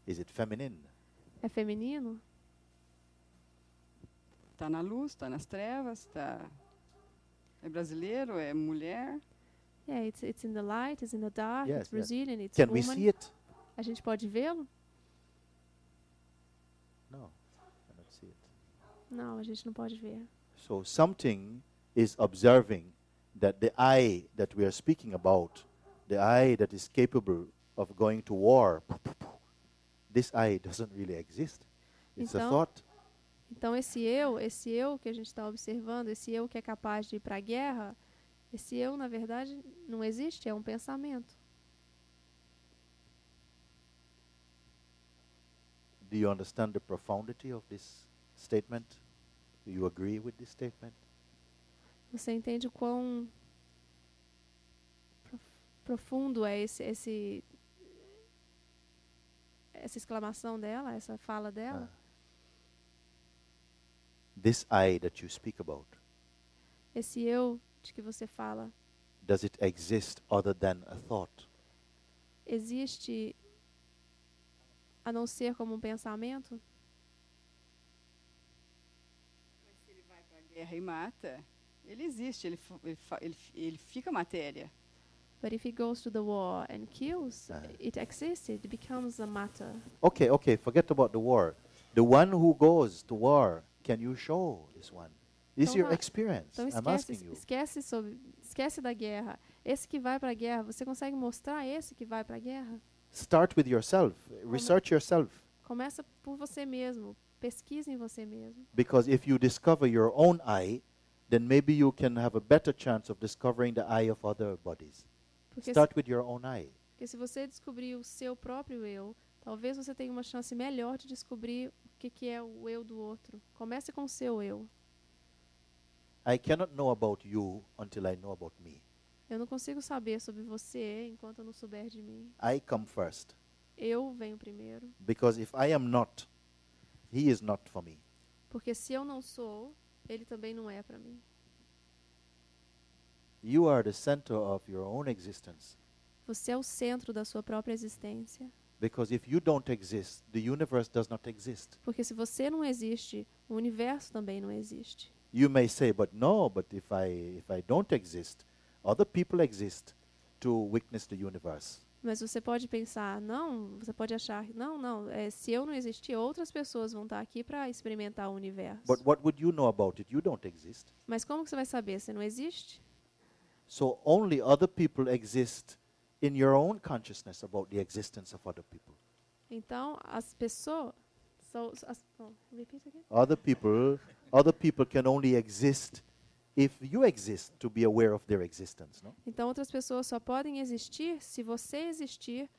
Is it feminine? É feminino? Está na luz, está nas trevas, é brasileiro, é mulher. Yeah, it's in the light, it's in the dark, Yes, it's Brazilian, it's Can we woman. see it? A gente pode vê-lo? No, cannot see it. Não, a gente não pode ver. So something is observing that the I that we are speaking about, the I that is capable of going to war, this I doesn't really exist. It's a Então- thought. Então esse eu que a gente está observando, esse eu que é capaz de ir para a guerra, esse eu, na verdade, não existe, é um pensamento. Do you understand the profundity of this statement? Do you agree with this statement? Você entende o quão profundo é essa exclamação dela, essa fala dela? This I that you speak about, Esse eu de que você fala, does it exist other than a thought? existe a não ser como um pensamento? Mas se ele vai para a guerra e mata, ele existe, ele fica matéria. But if he goes to the war and kills, Ah. it exists, it becomes a matter. Okay, forget about the war. The one who goes to war, can you show this one? This is Então your vai- experience. Então I'm asking you. esquece da guerra. Esse que vai para a guerra, você consegue mostrar esse que vai para a guerra? Start with yourself. Research yourself. Começa por você mesmo. Pesquise em você mesmo. Because if you discover your own I, then maybe you can have a better chance of discovering the I of other bodies. Porque Start with your own I. se você descobrir o seu próprio eu, talvez você tenha uma chance melhor de descobrir o que é o eu do outro. Comece com o seu eu. I cannot know about you until I know about me. Eu não consigo saber sobre você enquanto eu não souber de mim. I come first. Eu venho primeiro. Because if I am not, he is not for me. Porque se eu não sou, ele também não é para mim. You are the center of your own existence. Você é o centro da sua própria existência. Because if you don't exist, the universe does not exist. Porque se você não existe, o universo também não existe. You may say, but if I don't exist, other people exist to witness the universe. Mas você pode pensar, você pode achar, se eu não existir, outras pessoas vão estar aqui para experimentar o universo. But what would you know about it? You don't exist. Mas como que você vai saber? Você não existe? So only other people exist in your own consciousness about the existence of other people. Então, as pessoas... repeat again? Other people can only exist if you exist to be aware of their existence, no? Então, outras pessoas só podem existir se você existir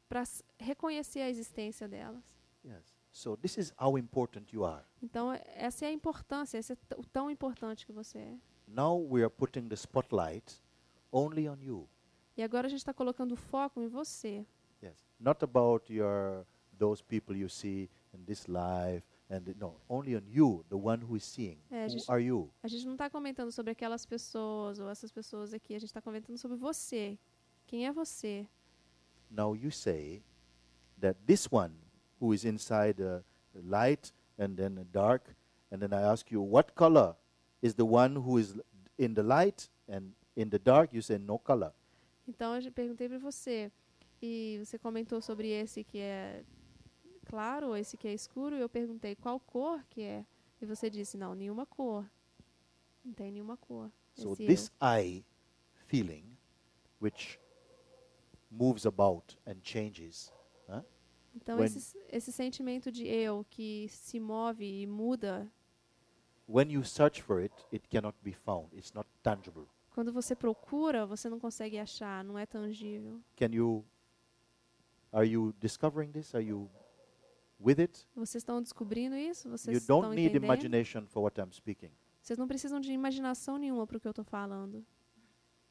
para reconhecer a existência delas. Yes. So this is how important you are. Então, essa é a importância, esse é o tão importante que você é. Now we are putting the spotlight only on you. E agora a gente está colocando o foco em você. Yes. Not about those people you see in this life, no, only on you, the one who is seeing. Who are you? A gente não está comentando sobre aquelas pessoas ou essas pessoas aqui. A gente está comentando sobre você. Quem é você? Now you say that this one who is inside the light and then a dark, and then I ask you, what color is the one who is in the light, and in the dark you say no color. Então eu já perguntei para você, e você comentou sobre esse que é claro, ou esse que é escuro, e eu perguntei qual cor que é, e você disse, não, nenhuma cor. Não tem nenhuma cor. So Esse this I feeling, which moves about and changes, Então, when- esse sentimento de eu que se move e muda, when you search for it, it cannot be found. It's not tangible. quando você procura, você não consegue achar, não é tangível. Are you discovering this? Are you with it? Vocês estão descobrindo isso? Vocês You estão don't need entendendo? imagination for what I'm speaking. Vocês não precisam de imaginação nenhuma para o que eu estou falando.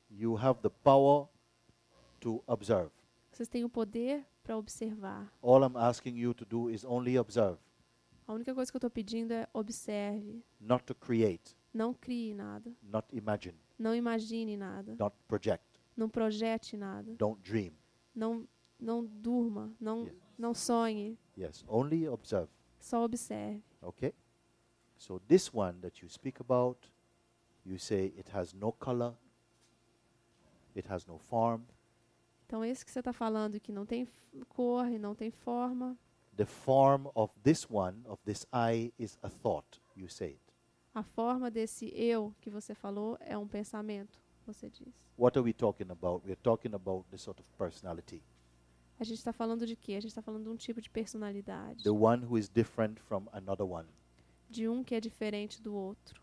You have the power to observe. Vocês têm o poder para observar. All I'm asking you to do is only observe, A única coisa que eu estou pedindo é observe. not to create, Não crie nada. not imagine, Não imagine nada. not project, Não projete nada. don't dream. Não durma. Yes. Não sonhe. Yes, only observe. Só observe. Okay? So this one that you speak about, you say it has no color, it has no form. Então, esse que você está falando que não tem cor e não tem forma, The form of this one, of this I, is a thought, you say it. a forma desse eu que você falou é um pensamento, você diz. What are we talking about? We're talking about the sort of personality. A gente está falando de quê? A gente está falando de um tipo de personalidade. The one who is different from another one. De um que é diferente do outro.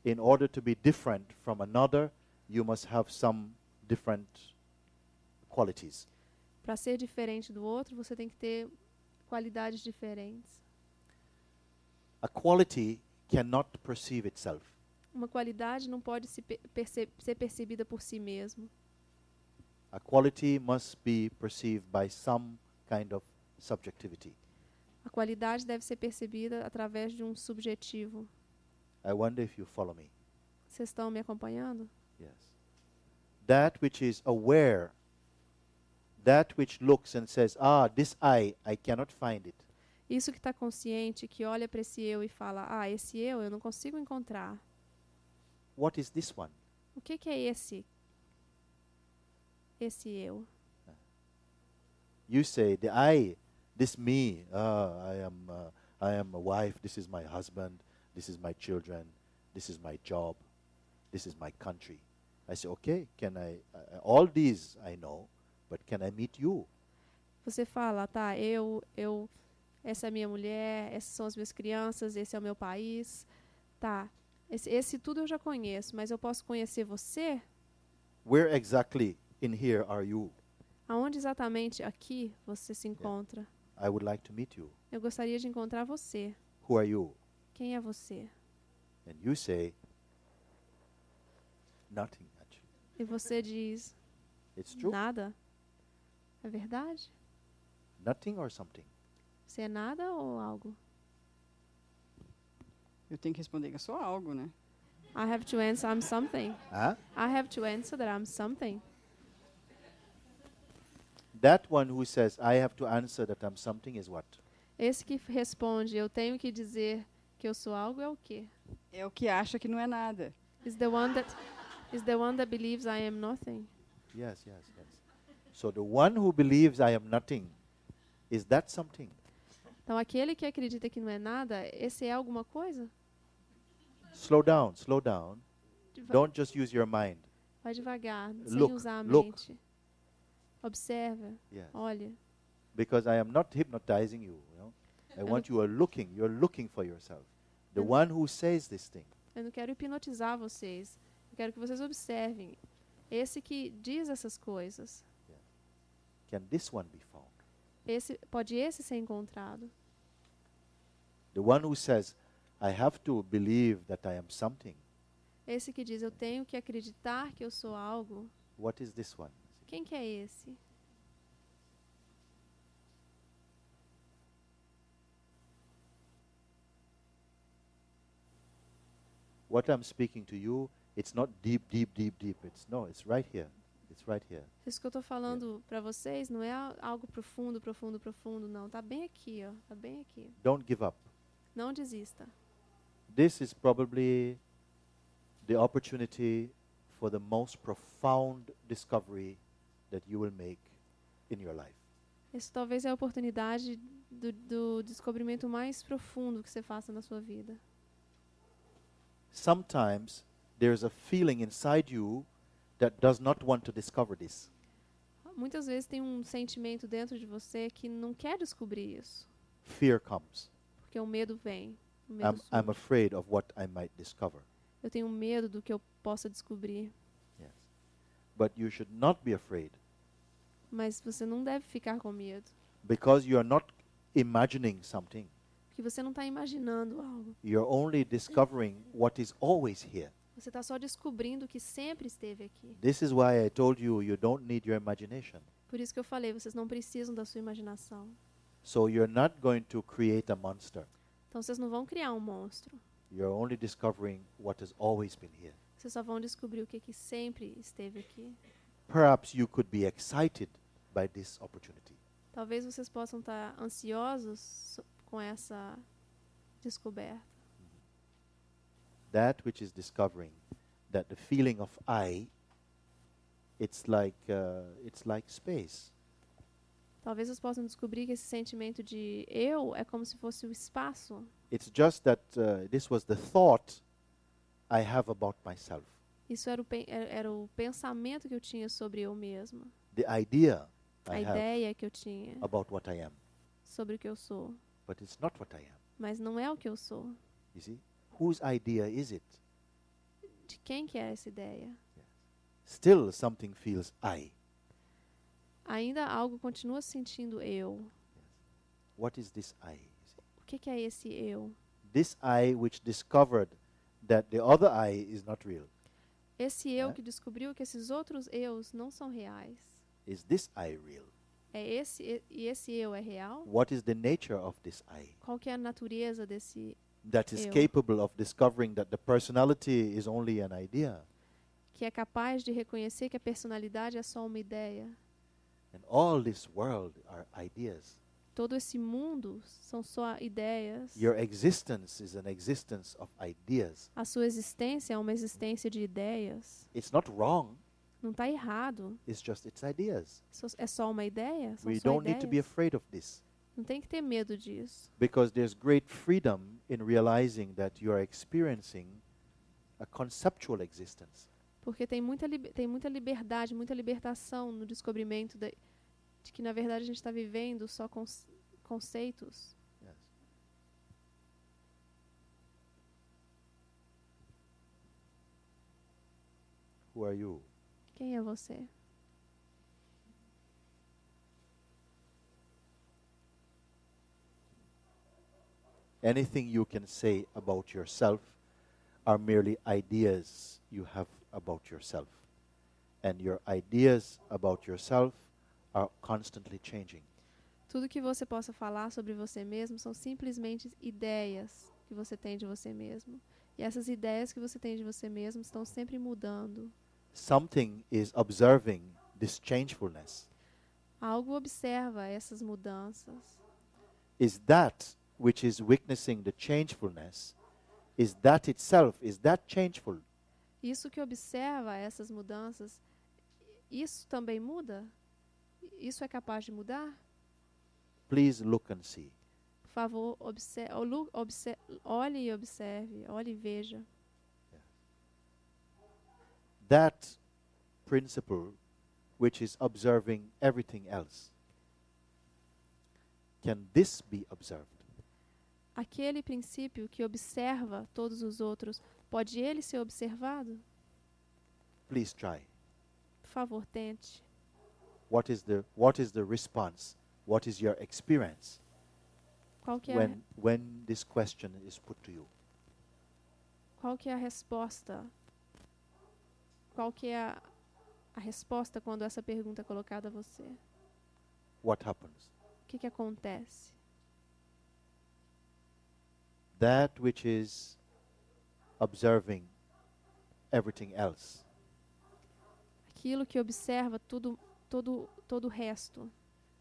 In order to be different from another, you must have some different qualities. Para ser diferente do outro, você tem que ter qualidades diferentes. A quality cannot perceive itself. Uma qualidade não pode ser percebida por si mesmo. A quality must be perceived by some kind of subjectivity. A qualidade deve ser percebida através de um subjetivo. I wonder if you follow me. Vocês estão me acompanhando? Yes. That which is aware, that which looks and says, this I cannot find it. Isso que está consciente, que olha para esse eu e fala, esse eu não consigo encontrar. What is this one? O que é esse eu? You say, this me, I am a wife, this is my husband, this is my children, this is my job, this is my country. I say, okay, all these I know, but can I meet you? Você fala, essa é a minha mulher, essas são as minhas crianças, esse é o meu país. Tá, esse tudo eu já conheço, mas eu posso conhecer você? Where exactly in here are you? Aonde exatamente aqui você se encontra? I would like to meet you. Eu gostaria de encontrar você. Who are you? Quem é você? And you say, nothing actually. E você diz, It's true. nada? É verdade? Nothing or something? Você é nada ou algo? Eu tenho que responder que eu sou algo, né? I have to answer I'm something. Huh? I have to answer that I'm something. That one who says, I have to answer that I'm something is what? Esse que responde, eu tenho que dizer que eu sou algo é o quê? É o que acha que não é nada. Is the one that believes I am nothing. Yes. So the one who believes I am nothing, is that something? Então aquele que acredita que não é nada, esse é alguma coisa? Slow down. Don't just use your mind. Vai devagar, Look, sem usar a look. mente. Observa, Yes. olha. Because I am not hypnotizing you. I want you're looking for yourself. The one who says this thing. Eu não quero hipnotizar vocês. Eu quero que vocês observem. Esse que diz essas coisas. Can this one be found? Pode esse ser encontrado. The one who says, I have to believe that I am something. Esse que diz, eu tenho que acreditar que eu sou algo. What is this one? Quem que é esse? What I'm speaking to you, it's not deep. It's right here. It's right here. Isso que eu estou falando para vocês não é algo profundo, não. Tá bem aqui, ó. Tá bem aqui. Don't give up. Não desista. This is probably the opportunity for the most profound discovery that you will make in your life. Isso talvez é a oportunidade do descobrimento mais profundo que você faça na sua vida. Sometimes there's a feeling inside you that does not want to discover this. Muitas vezes tem um sentimento dentro de você que não quer descobrir isso, Fear comes. porque o medo vem. O medo I'm surge. afraid of what I might discover. Eu tenho medo do que eu possa descobrir. Yes. But you should not be afraid, Mas você não deve ficar com medo, because you are not imagining something. porque você não está imaginando algo. You're only discovering what is always here. Você está só descobrindo o que sempre esteve aqui. This is why I told you you don't need your imagination. Por isso que eu falei, vocês não precisam da sua imaginação. So you're not going to create a monster. Então vocês não vão criar um monstro. You're only discovering what has always been here. Vocês só vão descobrir o que sempre esteve aqui. Perhaps you could be excited by this opportunity. Talvez vocês possam estar ansiosos com essa descoberta. That which is discovering that the feeling of I, it's like space. Talvez vocês possam descobrir que esse sentimento de eu é como se fosse o espaço. It's just that this was the thought I have about myself. Isso era o pensamento que eu tinha sobre eu mesma. The idea A I have ideia que eu tinha about what I am. sobre o que eu sou. But it's not what I am. Mas não é o que eu sou. You see? Whose idea is it? De quem que é essa ideia? Still something feels I. Ainda algo continua sentindo eu. What is this I? You see? O que é esse eu? This I which discovered that the other I is not real. Esse eu Né? que descobriu que esses outros eus não são reais. Is this I real? E esse eu é real? What is the nature of this I? Qual que é a natureza desse That is Eu. capable of discovering that the personality is only an idea. que é capaz de reconhecer que a personalidade é só uma ideia? And all this world are ideas. Todo esse mundo são só ideias. Your existence is an existence of ideas. A sua existência é uma existência de ideias. It's not wrong, Não está errado. it's just its ideas. É só uma ideia? São We só don't need to be ideias. afraid of this, Não tem que ter medo disso. because there's great freedom in realizing that you are experiencing a conceptual existence. Porque tem muita liberdade, muita libertação no descobrimento de que, na verdade, a gente está vivendo só conceitos. Yes. Who are you? Quem é você? Anything you can say about yourself are merely ideas you have about yourself. And your ideas about yourself are constantly changing. Tudo que você possa falar sobre você mesmo são simplesmente ideias que você tem de você mesmo. E essas ideias que você tem de você mesmo estão sempre mudando. Something is observing this changefulness. Algo observa essas mudanças. Is that which is witnessing the changefulness, is that itself, is that changeful? Isso que observa essas mudanças, isso também muda? Isso é capaz de mudar? Please look and see. Por favor, olhe e observe, olhe e veja. That principle which is observing everything else, can this be observed? Aquele princípio que observa todos os outros, pode ele ser observado? Please try. Por favor, tente. What is the response? What is your experience Qual que é when this question is put to you? qual que é a resposta? Qual que é a resposta quando essa pergunta é colocada a você? What happens? O que acontece? That which is observing everything else Aquilo que observa todo o resto.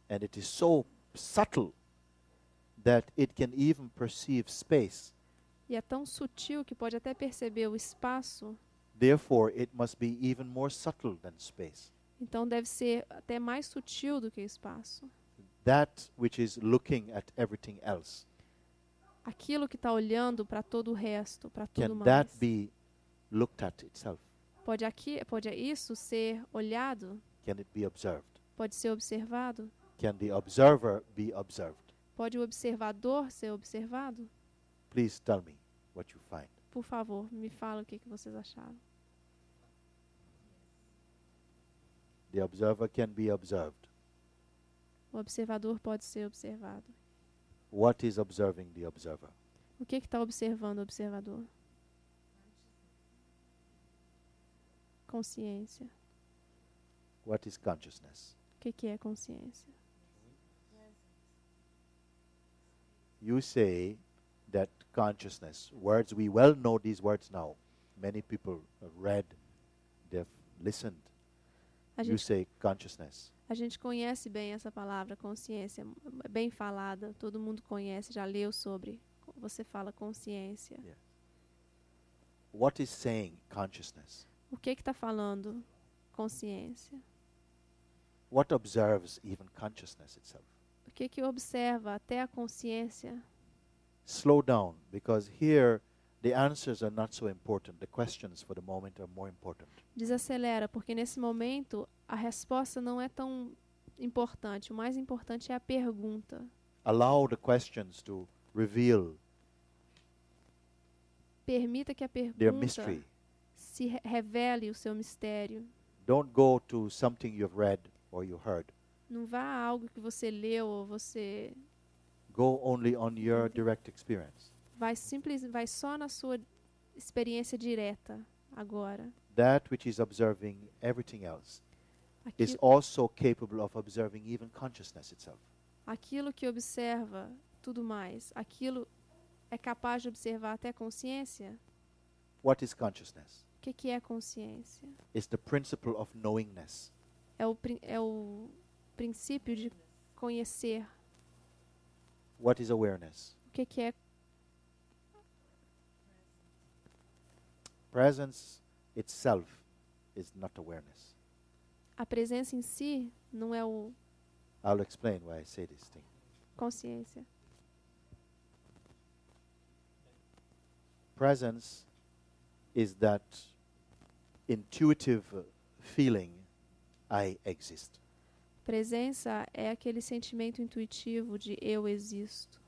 and it is so subtle that it can even perceive space. E é tão sutil que pode até perceber o espaço. Therefore, it must be even more subtle than space. Então deve ser até mais sutil do que o espaço. That which is looking at everything else, Aquilo que está olhando para todo o resto, para tudo can mais. that be looked at itself? Pode isso ser olhado? Can it be observed? Pode ser observado? Can the observer be observed? Pode o observador ser observado? Please tell me what you find. Por favor, me fala o que vocês acharam. The observer can be observed. O observador pode ser observado. What is observing the observer? O que está observando o observador? Consciência. What is consciousness? O que é consciência? You say that consciousness, words, we well know these words now. Many people have read, they've listened. You say consciousness. A gente conhece bem essa palavra, consciência, é bem falada, todo mundo conhece, já leu sobre. Você fala consciência. Yeah. What is saying consciousness? O que está falando consciência? What observes even consciousness itself? O que observa até a consciência? Slow down, because here the answers are not so important. The questions for the moment are more important. Desacelera, porque nesse momento a resposta não é tão importante. O mais importante é a pergunta. Allow the questions to reveal Permita que a their pergunta mystery. se revele o seu mistério. Don't go to something you've read or you heard. Não vá a algo que você leu ou você Go only on your direct experience. vai só na sua experiência direta agora. That which is observing everything else is Aquilo, also capable of observing even consciousness itself. aquilo que observa tudo mais, aquilo é capaz de observar até a consciência? What is consciousness? O que é consciência? It's the principle of knowingness. É o princípio de conhecer. What is awareness? O que é Presence itself is not awareness. a presença em si? Não é o I'll explain why I say this thing. consciência. Presence is that intuitive feeling, I exist. Presença é aquele sentimento intuitivo de eu existo.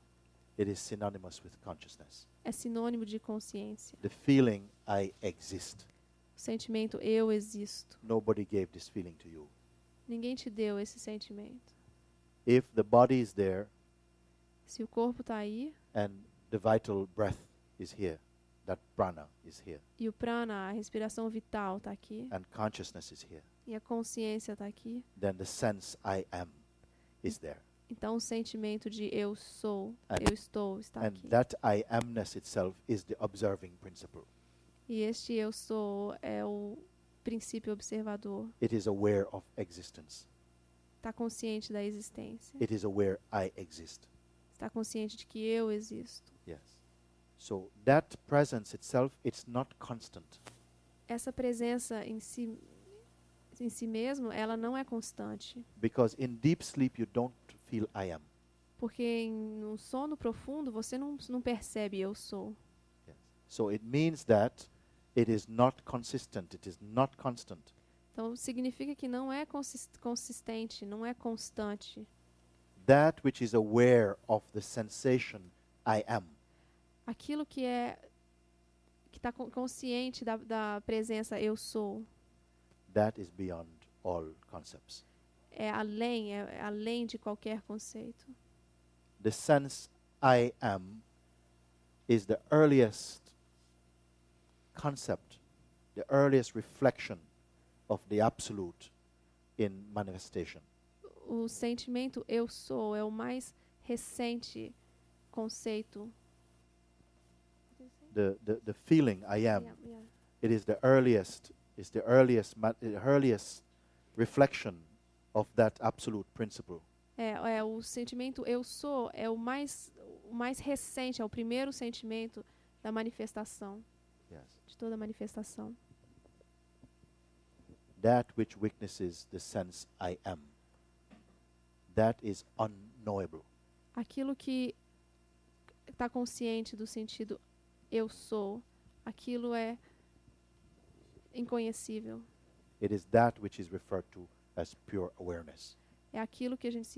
It is synonymous with consciousness. É sinônimo de consciência. The feeling, I exist. O sentimento eu existo. Nobody gave this feeling to you. Ninguém te deu esse sentimento. If the body is there Se o corpo está aí and the vital breath is here, that prana is here, e o prana, a respiração vital está aqui and consciousness is here, e a consciência está aqui, then the sense I am is there. então o sentimento de eu sou, And- eu estou está And aqui. that I amness itself is the observing principle. E este eu sou é o princípio observador. It is aware of existence. Está consciente da existência. It is aware I exist. Está consciente de que eu existo. Yes. So that presence itself, it's not constant. Essa presença em si mesmo, ela não é constante. Because in deep sleep you don't feel I am. Porque no sono profundo você não percebe eu sou. Yes. So it means that it is not consistent, it is not constant. Então significa que não é consistente, não é constante. That which is aware of the sensation I am. Aquilo que está consciente da presença eu sou That is beyond all concepts. é além de qualquer conceito. The sense I am is the earliest concept, the earliest reflection of the absolute in manifestation. O sentimento eu sou é o mais recente conceito. The feeling I am, Yeah. it is the earliest reflection of that absolute principle. O sentimento eu sou é o mais recente, é o primeiro sentimento da manifestação, Yes. de toda manifestação. That which witnesses the sense I am. That is unknowable. Aquilo que está consciente do sentido eu sou, aquilo é inconhecível. It is that which is referred to as pure awareness. É aquilo que a gente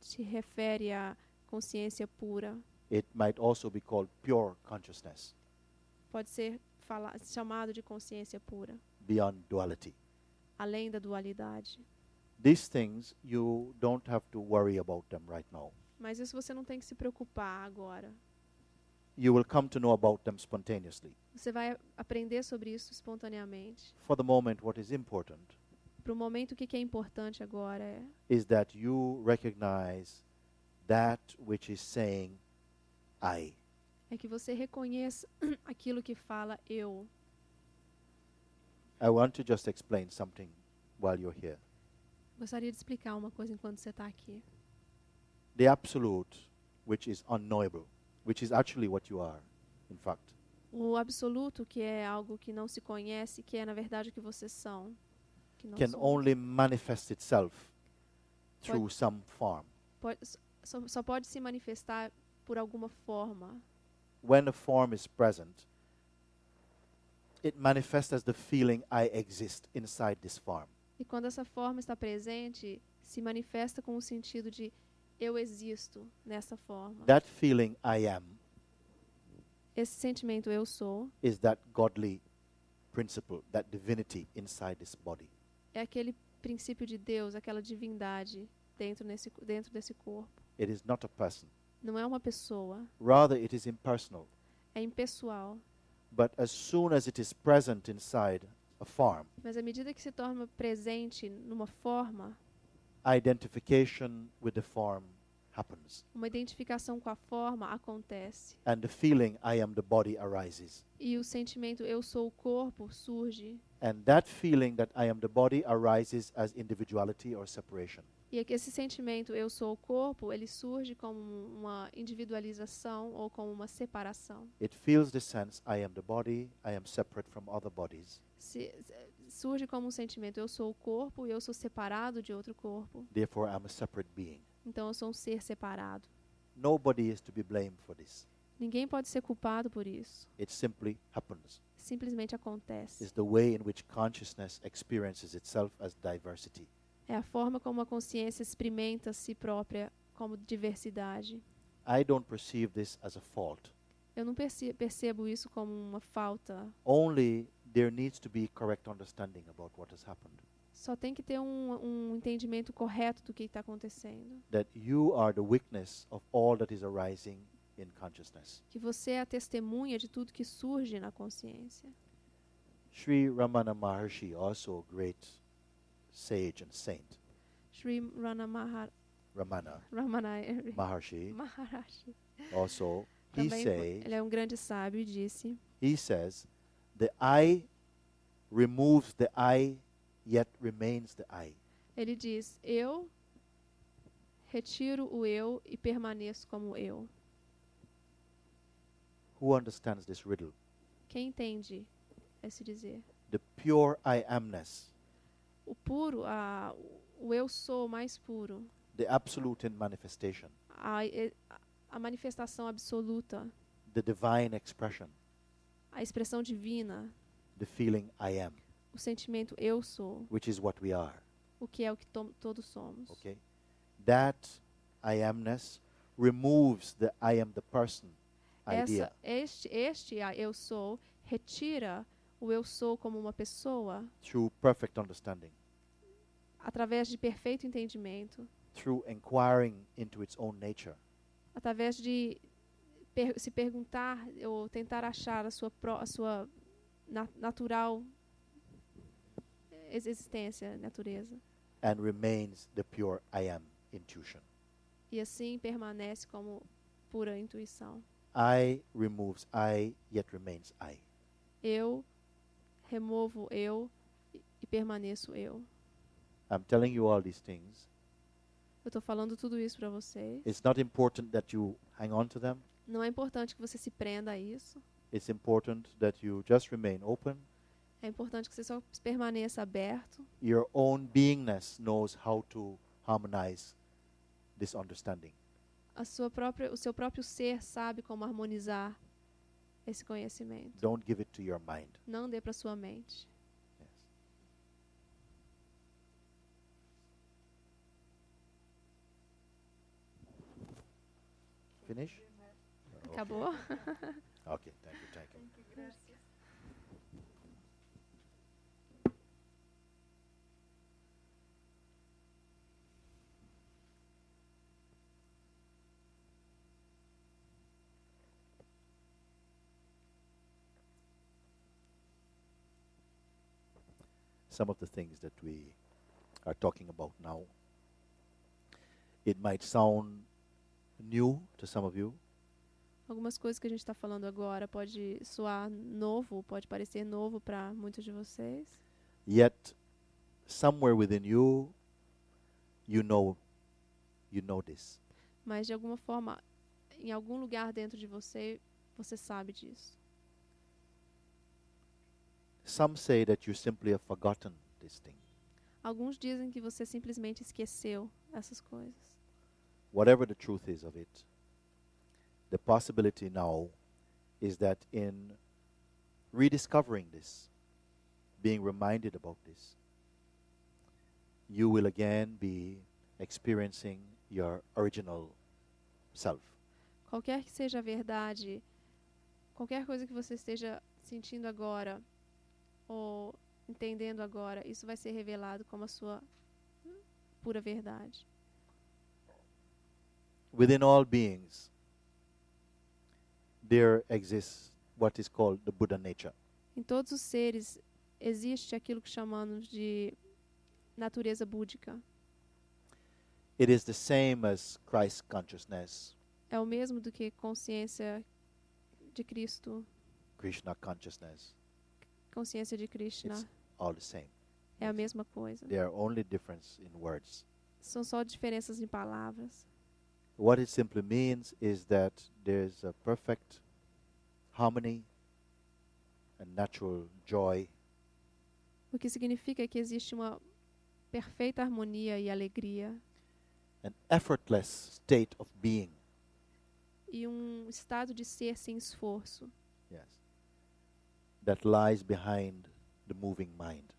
se refere à consciência pura. It might also be called pure consciousness, Pode ser chamado de consciência pura, beyond duality. além da dualidade. These things, you don't have to worry about them right now. Mas isso você não tem que se preocupar agora. You will come to know about them spontaneously. Você vai aprender sobre isso espontaneamente. For the moment, what is important Para o momento, o que é importante agora is that you recognize that which is saying I. é que você reconheça aquilo que fala eu. I want to just explain something while you're here. Gostaria de explicar uma coisa enquanto você está aqui. The absolute, which is unknowable, which is actually what you are, in fact. O absoluto, que é algo que não se conhece, que é na verdade o que vocês são, que não Can somos. only manifest itself through some form. Só pode se manifestar por alguma forma. When a form is present, it manifests as the feeling I exist inside this form. E quando essa forma está presente, se manifesta com o sentido de eu existo nessa forma. That feeling I am Esse sentimento eu sou is that godly principle, that divinity inside this body. é aquele princípio de Deus, aquela divindade dentro desse corpo. It is not a person. Não é uma pessoa, Rather, it is impersonal. é impessoal. But as soon as it is present inside a form, Mas à medida que se torna presente numa forma, identification with the form happens. uma identificação com a forma acontece. And the feeling I am the body arises. E o sentimento eu sou o corpo surge. And that feeling that I am the body arises as individuality or separation. E esse sentimento eu sou o corpo, ele surge como uma individualização ou como uma separação. It feels the sense I am the body, I am separate from other bodies. Surge como um sentimento eu sou o corpo e eu sou separado de outro corpo. Therefore, I'm a separate being. Então eu sou um ser separado. Nobody is to be blamed for this. Ninguém pode ser culpado por isso. It simply happens. Simplesmente acontece. It's the way in which consciousness experiences itself as diversity. É a forma como a consciência experimenta si própria como diversidade. I don't perceive this as a fault. Eu não percebo isso como uma falta. Only there needs to be correct understanding about what has happened. Só tem que ter um entendimento correto do que está acontecendo. That you are the witness of all that is arising in consciousness. Que você é a testemunha de tudo que surge na consciência. Sri Ramana Maharshi, also a great sage and saint. Sri Ramana Maharshi, Maharashi. also, he Também ele says, é um grande sábio e disse: he says, the I removes the I, yet remains the I. ele diz, eu retiro o eu e permaneço como eu. Who understands this riddle? Quem entende esse dizer? The pure I amness, O puro, o eu sou mais puro, the absolute in manifestation, a manifestação absoluta, the divine expression, a expressão divina, the feeling I am, o sentimento eu sou, which is what we are. o que é o que todos somos. Okay? That I amness removes the I am the person idea. Este eu sou retira o eu sou como uma pessoa Through perfect understanding, através de perfeito entendimento, through inquiring into its own nature, através de se perguntar ou tentar achar a sua natural existência, natureza. and remains the pure I am intuition. E assim permanece como pura intuição. I removes I, yet remains I. Eu removo eu e permaneço eu. I'm telling you all these things Eu estou falando tudo isso para vocês. It's not important that you hang on to them. Não é importante que você se prenda a isso. It's important that you just remain open. É importante que você só permaneça aberto. Your own beingness knows how to harmonize this understanding. O seu próprio ser sabe como harmonizar esse conhecimento. Don't give it to your mind. Não dê para sua mente. Yes. Finish? Acabou? Okay, thank you, thank you. Some of the things that we are talking about now, it might sound new to some of you, Algumas coisas que a gente está falando agora pode soar novo, pode parecer novo para muitos de vocês. yet somewhere within you, you know this. Mas de alguma forma, em algum lugar dentro de você, você sabe disso. Some say that you simply have forgotten this thing. Alguns dizem que você simplesmente esqueceu essas coisas. Whatever the truth is of it, the possibility now is that in rediscovering this, being reminded about this, you will again be experiencing your original self. Qualquer que seja a verdade, qualquer coisa que você esteja sentindo agora ou entendendo agora, isso vai ser revelado como a sua pura verdade. Within all beings, there exists what is called the Buddha nature. Em todos os seres existe aquilo que chamamos de natureza búdica. It is the same as Christ consciousness, É o mesmo do que consciência de Cristo, Krishna consciousness. consciência de Krishna. It's all the same. É a mesma coisa. They are only difference in words. São só diferenças em palavras. What it simply means is that there's a perfect harmony and natural joy O que significa que existe uma perfeita harmonia e alegria an effortless state of being. e um estado de ser sem esforço Yes. That lies behind the moving mind.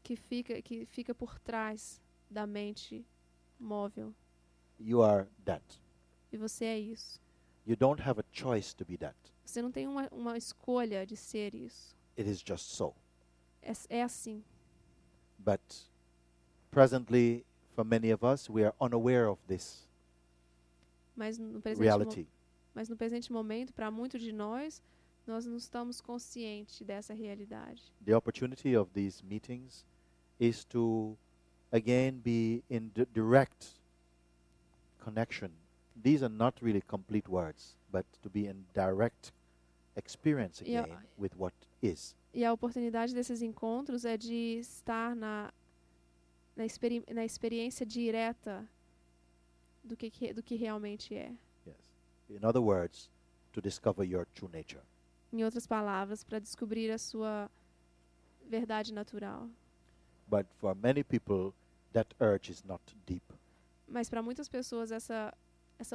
que fica por trás da mente móvel. You are that. E você é isso. You don't have a choice to be that. Você não tem uma escolha de ser isso. It is just so. É assim. But presently, for many of us, we are unaware of this Mas no reality. presente momento, para muitos de nós não estamos conscientes dessa realidade. The opportunity of these meetings is to again be in direct connection. These are not really complete words, but to be in direct experience Yeah. again with what is. E a oportunidade desses encontros é de estar na experiência direta do que realmente é. Yes. In other words, to discover your true nature. Em outras palavras, para descobrir a sua verdade natural. But for many people, that urge is not deep. Mas para muitas pessoas essa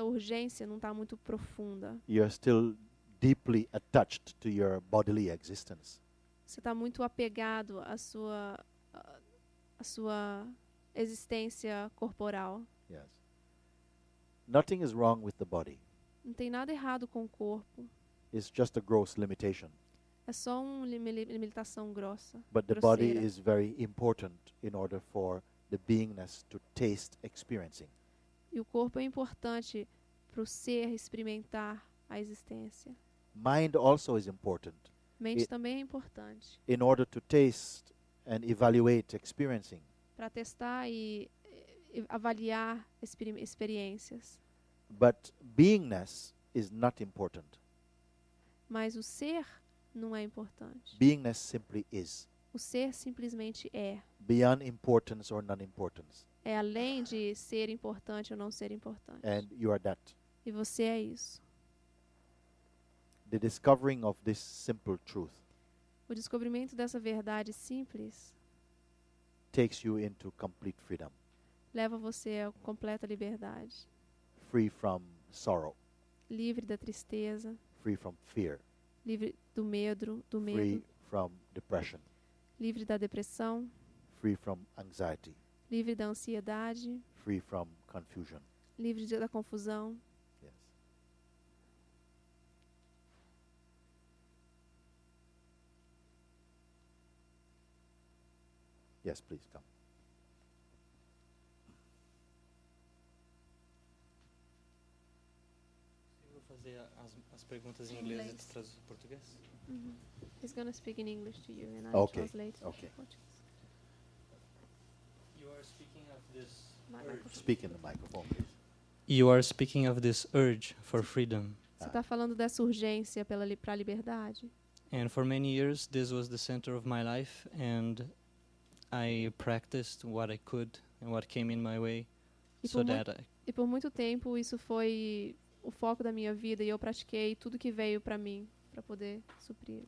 urgência não está muito profunda. You're still deeply attached to your bodily existence. Você está muito apegado à sua existência corporal. Yes. Nothing is wrong with the body. Não tem nada errado com o corpo. It's just a gross limitation. É só uma limitação grossa. But the body grosseira. is very important in order for the beingness to taste experiencing. E o corpo é importante para o ser experimentar a existência. Mind also is important Mente E- também é importante in order to taste and evaluate experiencing. para testar e avaliar experiências. But beingness is not important. Mas o ser não é importante. Beingness simply is. O ser simplesmente é. beyond importance or non-importance. É além de ser importante ou não ser importante. And you are that. E você é isso. The discovering of this simple truth O descobrimento dessa verdade simples takes you into complete freedom, leva você a completa liberdade. free from sorrow, Livre da tristeza, free from fear, livre do medo, free from depression, livre da depressão, free from anxiety, livre da ansiedade, free from confusion. livre da confusão. Yes. Yes, please come. Eu vou fazer as perguntas em inglês e tu traduz para português? He's gonna speak in English to you and I Okay, translate to okay. Portuguese. You are speaking of this Microphone. Speak in the microphone, please. You are speaking of this urge for freedom. Você está falando dessa urgência para a liberdade. And for many years this was the center of my life, and I practiced what I could and what came in my way E so por, that I, e por muito tempo isso foi o foco da minha vida e eu pratiquei tudo que veio para mim para poder suprir.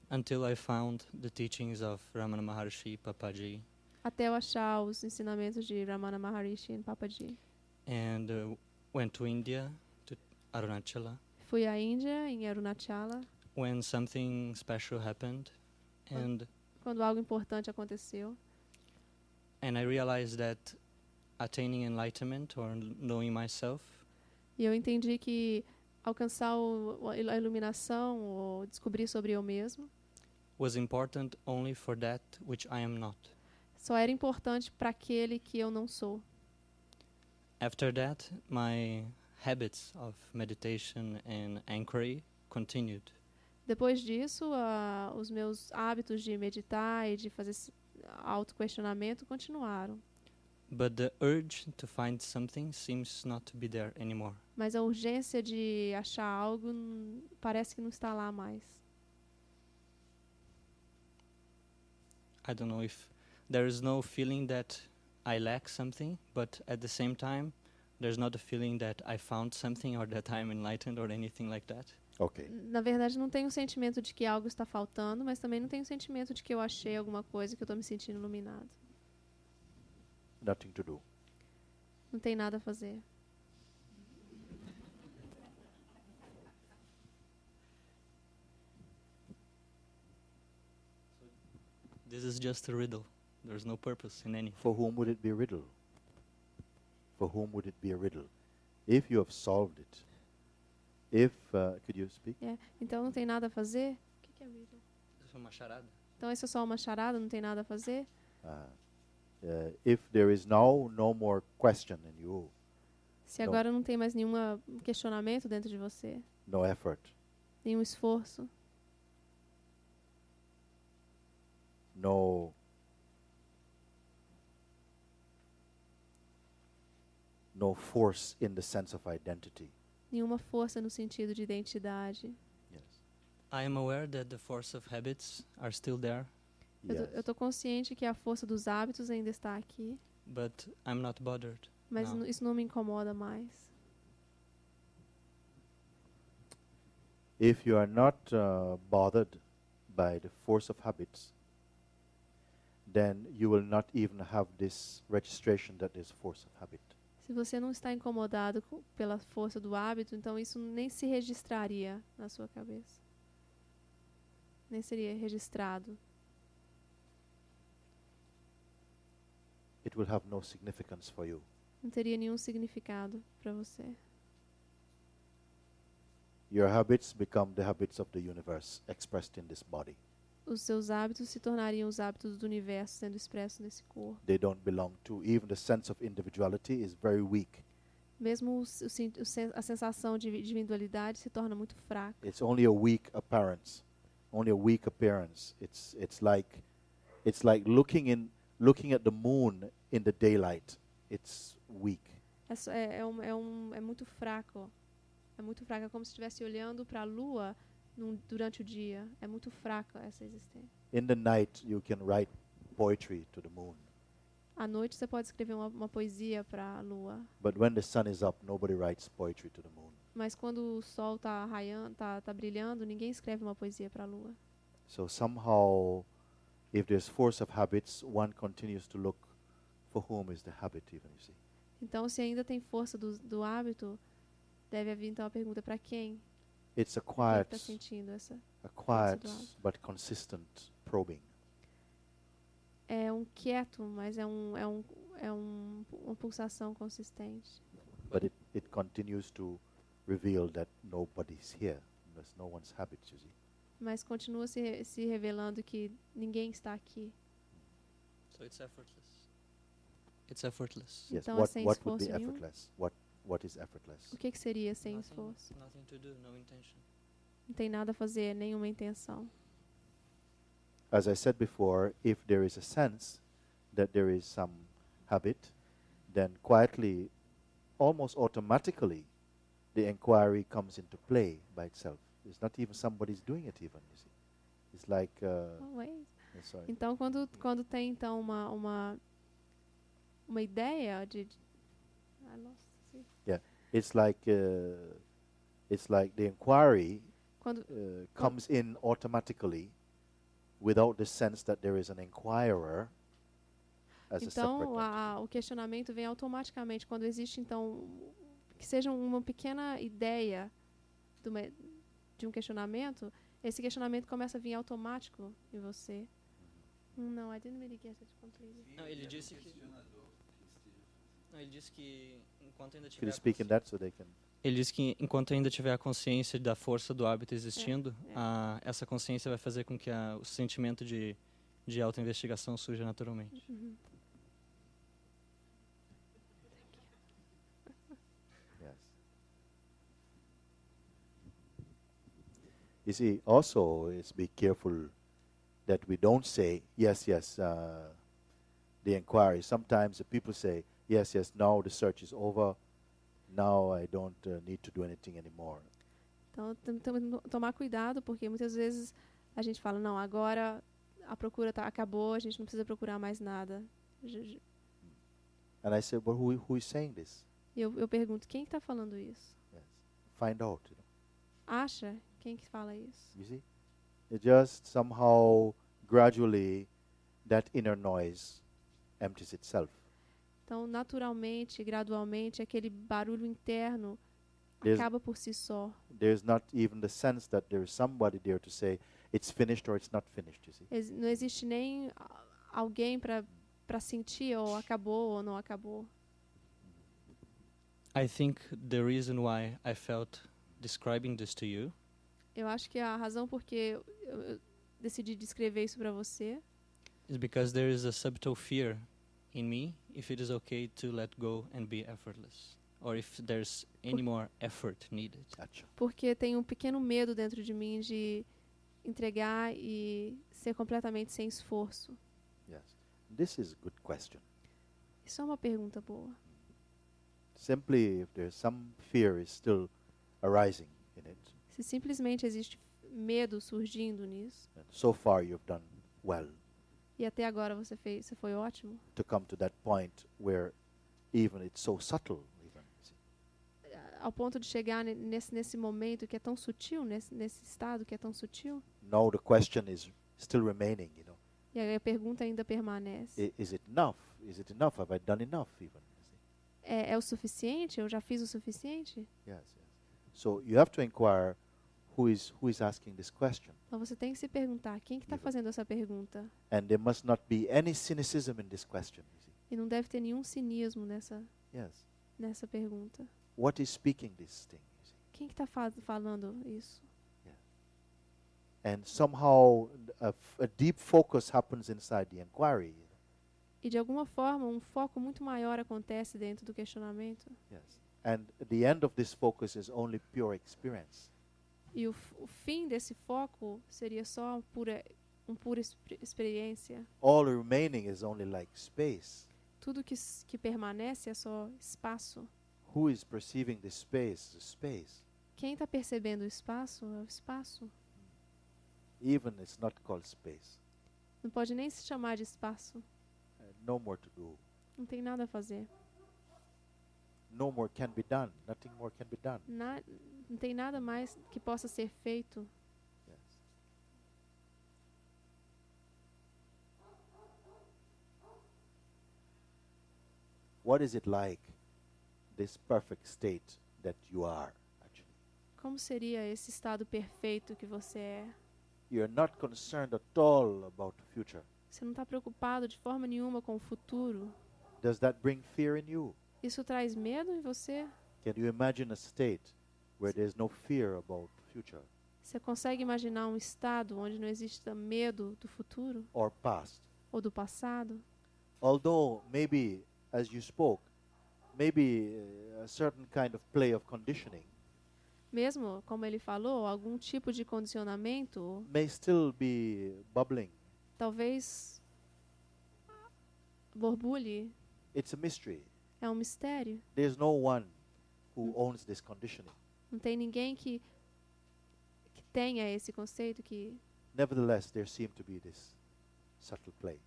until I found the teachings of Ramana Maharshi, Papaji, Até eu achar os ensinamentos de Ramana Maharishi e Papaji. and went to India, to Arunachala, Fui à Índia, em Arunachala, when something special happened, and quando algo importante aconteceu. and I realized that attaining enlightenment or knowing myself E eu entendi que alcançar a iluminação ou descobrir sobre eu mesmo was important only for that which I am not. só era importante para aquele que eu não sou. After that, my habits of meditation and inquiry continued. Depois disso, os meus hábitos de meditar e de fazer autoquestionamento continuaram. But the urge to find something seems not to be there anymore. Mas a urgência de achar algo parece que não está lá mais. I don't know if there is no feeling that I lack something, but at the same time, there's not a feeling that I found something or that I'm enlightened or anything like that. Okay. Na verdade, não tenho o sentimento de que algo está faltando, mas também não tenho o sentimento de que eu achei alguma coisa que eu estou me sentindo iluminado. Nothing to do. Não tem nada a fazer. This is just a riddle. There's no purpose in anything. For whom would it be a riddle? For whom would it be a riddle? If you have solved it, could you speak? Então não tem nada a fazer? O que é riddle? Isso é uma charada. Então isso é só uma charada, não tem nada a fazer? If there is now no more question in you, Se agora não tem mais nenhum questionamento dentro de você, no effort, nenhum esforço, no force in the sense of identity. nenhuma força no sentido de identidade. Yes. I am aware that the force of habits are still there, Eu estou consciente que a força dos hábitos ainda está aqui, but I'm not bothered. mas Não. isso não me incomoda mais. If you are not bothered by the force of habits, then you will not even have this registration that is force of habit. Se você não está incomodado pela força do hábito, então isso nem se registraria na sua cabeça. Nem seria registrado. It will have no significance for you. Não teria nenhum significado para você. Your habits become the habits of the universe expressed in this body. Os seus hábitos se tornariam os hábitos do universo sendo expressos nesse corpo. They don't belong to. Even the sense of individuality is very weak. Mesmo a sensação de individualidade se torna muito fraca. It's only a weak appearance. Only a weak appearance. It's like looking at the moon in the daylight. It's weak. É muito fraco. É muito fraco. É como se estivesse olhando para a lua durante o dia. É muito fraca essa existência. In the night you can write poetry to the moon. À noite você pode escrever uma poesia para a lua, But when the sun is up, nobody writes poetry to the moon. mas quando o sol está raiando, tá brilhando, ninguém escreve uma poesia para a lua. So somehow, if there's force of habits, one continues to look for whom is the habit even, you see. Então, se ainda tem força do hábito, deve haver então a pergunta para quem? It's a Quem quiet, está sentindo essa? a quiet do hábito. but consistent probing. É um quieto, mas uma pulsação consistente. But it continues to reveal that nobody's here. There's no one's habit, you see. Mas continua se revelando que ninguém está aqui. So it's effortless. It's effortless. Yes. Então é sem What would be esforço nenhum. effortless? What is effortless? O que seria sem esforço? Nothing to do, no intention. Não tem nada a fazer, nenhuma intenção. As I said before, if there is a sense that there is some habit, then quietly, almost automatically, the inquiry comes into play by itself. It's not even somebody's doing it even, you see. It's like, Always. sorry. Então, quando tem então uma ideia de It's like the inquiry quando comes in automatically without the sense that there is an inquirer as a separate então entity. o questionamento vem automaticamente quando existe então que seja uma pequena ideia de um questionamento, esse questionamento começa a vir automático em você. Não, I didn't really get it completely. Não, ele disse que enquanto ainda Could tiver you speak in that so they can... Ele diz que enquanto ainda tiver a consciência da força do hábito existindo, essa consciência vai fazer com que o sentimento de autoinvestigação surja naturalmente. Yes. You see, also, it's be careful that we don't say, yes, the inquiry. Sometimes the people say, yes, now the search is over. Now I don't need to do anything anymore. Então, temos que tomar cuidado, porque muitas vezes a gente fala, não, agora a procura acabou, a gente não precisa procurar mais nada. And I say, but who is saying this? E eu pergunto, quem está falando isso? Yes. Find out. You know. Acha quem que fala isso? You see? It just somehow, gradually, that inner noise empties itself. Então, naturalmente, gradualmente, aquele barulho interno acaba por si só. There's not even the sense that there is somebody there to say, it's finished or it's not finished, you see. Não existe nem alguém para sentir ou acabou ou não acabou. I think the reason why I felt describing this to you Eu acho que a razão porque eu decidi descrever isso para você is because there is a subtle fear in me if it is okay to let go and be effortless, or if there's any more effort needed. Gotcha. porque tem um pequeno medo dentro de mim de entregar e ser completamente sem esforço. Yes. This is a good question. Isso é uma pergunta boa. Simply, if there's some fear is still arising in it, Se simplesmente existe medo surgindo nisso, and so far you've done well e até agora você foi ótimo, to come to that point where even it's so subtle, even. You see. ao ponto de chegar nesse momento que é tão sutil, nesse estado que é tão sutil, Now the question is still remaining, you know. e aí a pergunta ainda permanece. Is it enough? Is it enough? Have I done enough even? You see. É o suficiente? Eu já fiz o suficiente? Yes. So you have to inquire who is asking this question. Então você tem que se perguntar, quem que está fazendo essa pergunta? And there must not be any cynicism in this question. You see. E não deve ter nenhum cinismo Yes. nessa pergunta. What is speaking this thing? You see. Quem que está falando isso? And somehow a deep focus happens inside the inquiry. E de alguma forma um foco muito maior acontece dentro do questionamento. Yes. And the end of this focus is only pure experience. E o fim desse foco seria só pura experiência. All remaining is only like space. Tudo que permanece é só espaço. Who is perceiving this space? The space. Quem está percebendo o espaço é o espaço. Even it's not called space. Não pode nem se chamar de espaço. No more to do. Não tem nada a fazer. No more can be done. Nothing more can be done. Não tem nada mais que possa ser feito. Yes. What is it like, this perfect state that you are, actually? Como seria esse estado perfeito que você é? You're not concerned at all about the future. Você não está preocupado de forma nenhuma com o futuro. Does that bring fear in you? Isso traz medo em você? Can you imagine a state where there's no fear about the future Você consegue imaginar um estado onde não exista medo do futuro or past? ou do passado? Although maybe, as you spoke, maybe a certain kind of play of conditioning Mesmo, como ele falou, algum tipo de condicionamento, may still be bubbling. talvez borbulhe. It's a mystery. É um mistério. There's no one who owns this conditioning. Não tem ninguém que tenha esse conceito que Nevertheless, there seem to be this subtle play.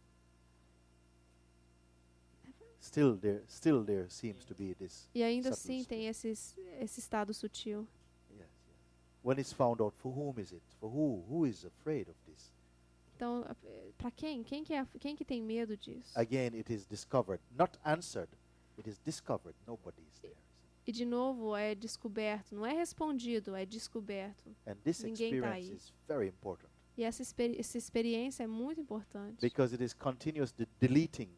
Still there seems to be this e ainda subtle assim tem esse estado sutil. Yes, yes. When it's found out, for whom is it? For who? Who is afraid of this? Então, para quem? Quem que tem medo disso? Again, it is discovered, not answered. It is discovered. Nobody is there. E de novo é descoberto, não é respondido, é descoberto. And this Ninguém tá experience aí. is very important E essa experiência é muito importante. because it is continuously deleting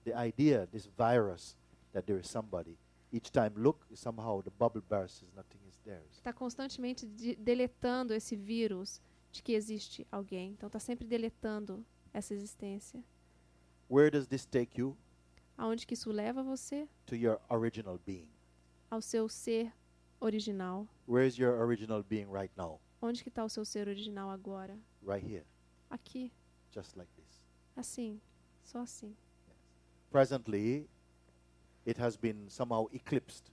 the idea, this virus, that there is somebody. Each time, look, somehow the bubble bursts, nothing is there. Está constantemente deletando esse vírus de que existe alguém. Então está sempre deletando essa existência. Where does this take you? Aonde que isso leva você? To your original being. Ao seu ser original. Where is your original being right now? Onde que está o seu ser original agora? Right here, Aqui, just like this. assim, só assim. Presently, it has been somehow eclipsed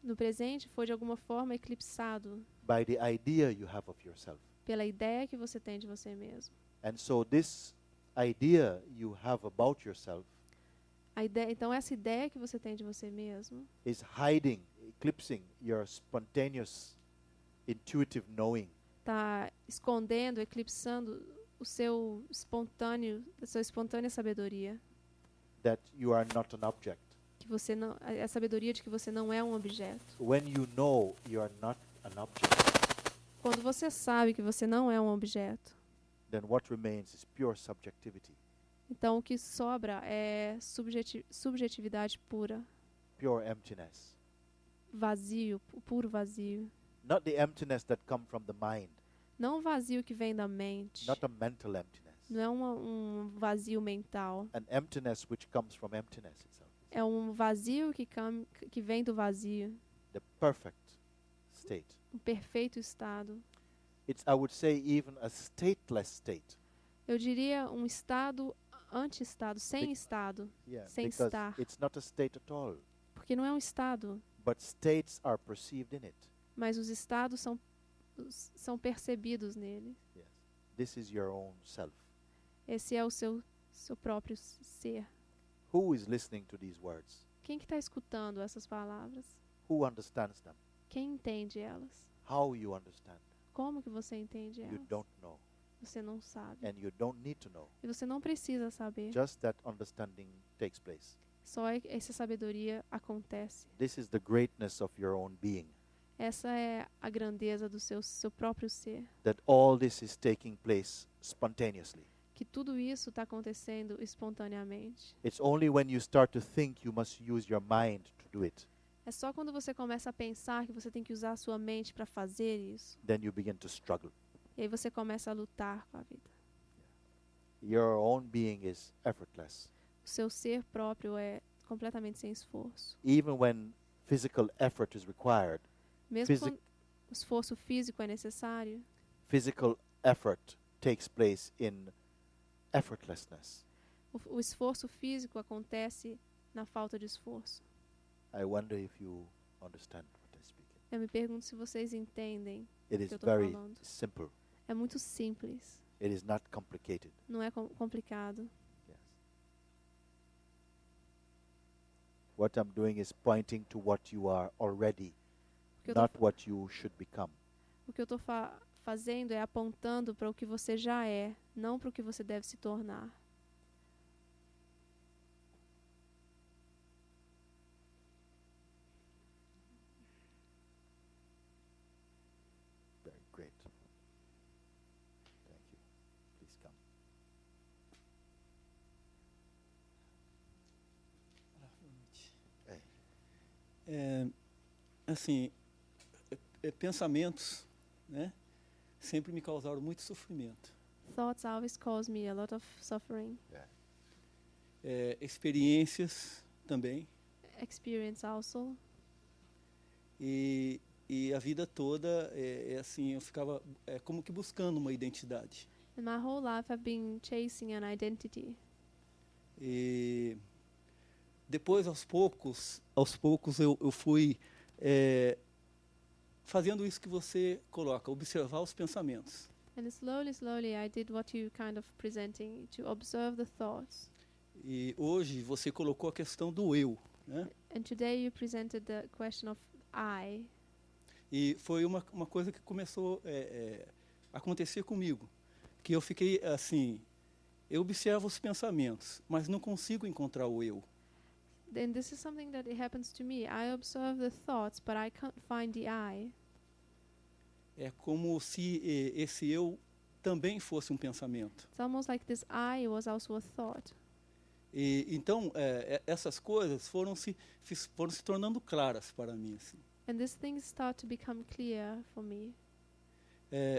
No presente foi de alguma forma eclipsado by the idea you have of yourself. pela ideia que você tem de você mesmo. And so this idea you have about yourself Então essa ideia que você tem de você mesmo is hiding, eclipsing your spontaneous, intuitive knowing está escondendo, eclipsando o seu espontâneo, a sua espontânea sabedoria, that you are not an object. que você não, a sabedoria de que você não é um objeto. When you know you are not an object, Quando você sabe que você não é um objeto, then what remains is pure subjectivity, então o que sobra é subjetividade pura, pure emptiness. vazio, puro vazio. Not the emptiness that comes from the mind, Não um vazio que vem da mente. not a mental emptiness. Não é um vazio mental. An emptiness which comes from emptiness itself. É um vazio que vem do vazio. The perfect state. Um perfeito estado. It's, I would say, even a stateless state. Eu diria um estado anti-estado, sem estado. Yeah, Sem because estar. it's not a state at all. Porque não é um estado, But states are perceived in it. mas os estados são percebidos nele. Yes. This is your own self. Esse é o seu próprio ser. Who is listening to these words? Quem que está escutando essas palavras? Who understands them? Quem entende elas? How you understand? Como que você entende You elas? don't know. Você não sabe. And you don't need to know. E você não precisa saber. Just that understanding takes place. Só essa sabedoria acontece. This is the greatness of your own being. Essa é a grandeza do seu próprio ser. That all this is taking place spontaneously. Que tudo isso está acontecendo espontaneamente. It's only when you start to think you must use your mind to do it, É só quando você começa a pensar que você tem que usar a sua mente para fazer isso. then you begin to struggle. E aí você começa a lutar com a vida. Your own being is effortless. O seu ser próprio é completamente sem esforço. Even when physical effort is required, Mesmo quando o esforço físico é necessário, physical effort takes place in effortlessness. o esforço físico acontece na falta de esforço. I wonder if you understand what I'm speaking. Eu me pergunto se vocês entendem It o is que eu estou very falando. simple. É muito simples. It is not complicated. Não é complicado. Yes. What I'm doing is pointing to what you are already, O que eu tô, not what you should become. o que eu tô fazendo é apontando para o que você já é, não para o que você deve se tornar. Very great. Thank you. Please come. Assim, pensamentos, né, sempre me causaram muito sofrimento. Thoughts always cause me a lot of suffering. Experiências também. Experience also. E a vida toda, assim, eu ficava como que buscando uma identidade. In my whole life I've been chasing an identity. E depois, aos poucos eu fui fazendo isso que você coloca, observar os pensamentos. And slowly I did what you kind of presenting, to observe the thoughts. E hoje você colocou a questão do eu, né? And today you presented the question of I. E foi uma coisa que começou a acontecer comigo, que eu fiquei assim, eu observo os pensamentos, mas não consigo encontrar o eu. Then this is something that it happens to me. I observe the thoughts, but I can't find the I. É como se esse eu também fosse um pensamento. It's almost like this I was also a thought. E então essas coisas foram se tornando claras para mim, assim. And these things start to become clear for me.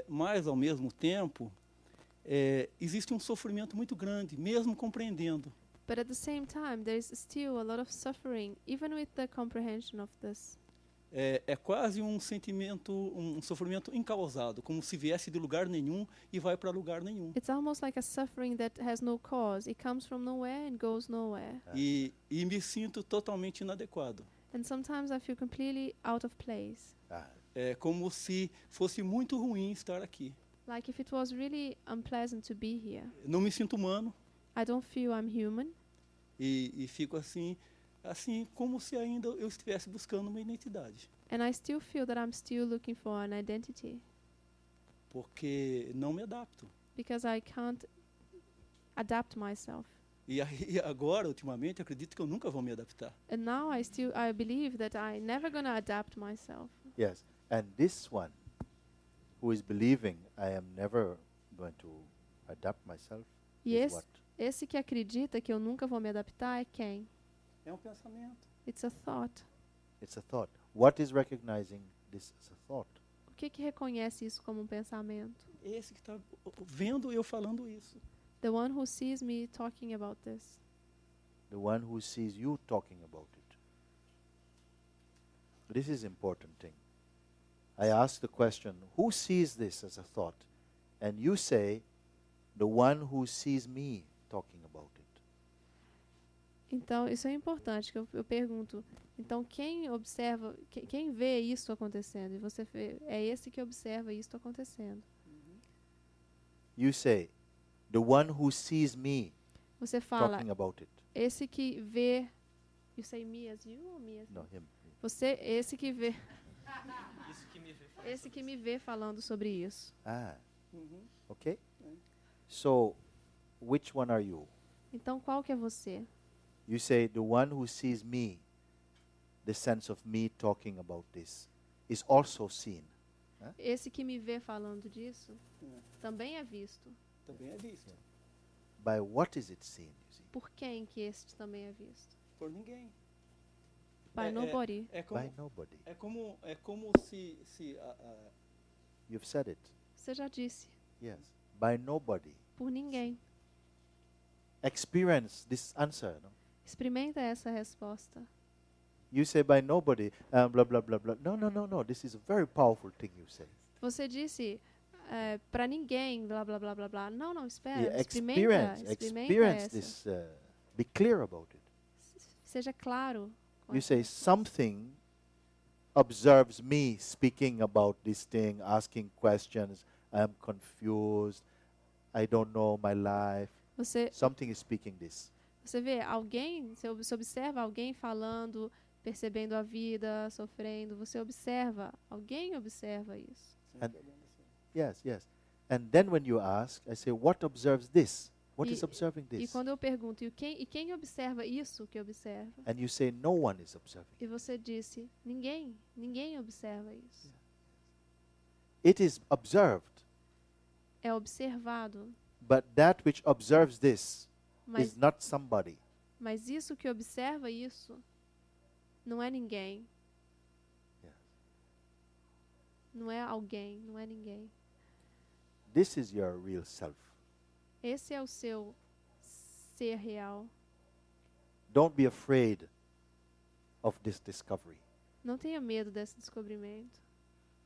Mas ao mesmo tempo existe um sofrimento muito grande, mesmo compreendendo. But at the same time, there is still a lot of suffering, even with the comprehension of this. É quase um sofrimento incausado, como se viesse de lugar nenhum e vai para lugar nenhum. It's almost like a suffering that has no cause. It comes from nowhere and goes nowhere. E me sinto totalmente inadequado. And sometimes I feel completely out of place. É como se fosse muito ruim estar aqui. Like if it was really unpleasant to be here. Não me sinto humano. I don't feel I'm human. E fico assim como se ainda eu estivesse buscando uma identidade. And I still feel that I'm still looking for an identity. Porque não me adapto. Because I can't adapt myself. E agora, ultimamente, acredito que eu nunca vou me adaptar. And now I believe that I'm never going to adapt myself. Yes. And this one who is believing I am never going to adapt myself E is what? esse que acredita que eu nunca vou me adaptar é quem? É um pensamento. It's a thought. It's a thought. What is recognizing this as a thought? O que reconhece isso como um pensamento? Esse que está vendo eu falando isso. The one who sees me talking about this. The one who sees you talking about it. This is important thing. I ask the question, who sees this as a thought? And you say, the one who sees me talking about it. Então, isso é importante, que eu pergunto, então quem observa, quem vê isso acontecendo? E você vê, é esse que observa isso acontecendo. You say, the one who sees me Você fala, talking about it. esse que vê, you say me as you or me as No, you? him. Você, esse que vê, Isso que me vê. esse que me vê falando sobre isso. Okay. So, which one are you? Então, qual que é você? You say, the one who sees me, the sense of me talking about this, is also seen. Esse que me vê falando disso, também é visto. Também é visto. By what is it seen? You see? Por quem que este também é visto? Por ninguém. By nobody. By nobody. É como se You've said it. Você já disse. Yes. By nobody. Por ninguém. Experience this answer. No? Experimenta essa resposta. You say by nobody, blah, blah, blah, blah. No. This is a very powerful thing you say. Você disse para ninguém, blá, blá, blá, blá, blá. Não, espera. Yeah, Experimenta experience essa. this. Be clear about it. Seja claro. com You essa. say something observes me speaking about this thing, asking questions. I am confused. I don't know my life. Você Something is speaking this. Você vê alguém, você observa alguém falando, percebendo a vida, sofrendo. Você observa, alguém observa isso. And yes, yes. And then when you ask, I say, what observes this? What is observing E this? quando eu pergunto, quem observa isso que observa? And you say, no one is observing. E você disse, ninguém observa isso. It is observed, É observado, but that which observes this mas, is not somebody. mas isso que observa isso não é ninguém. Yes. Não é alguém, não é ninguém. This is your real self. Esse é o seu ser real. Don't be afraid of this discovery. Não tenha medo desse descobrimento.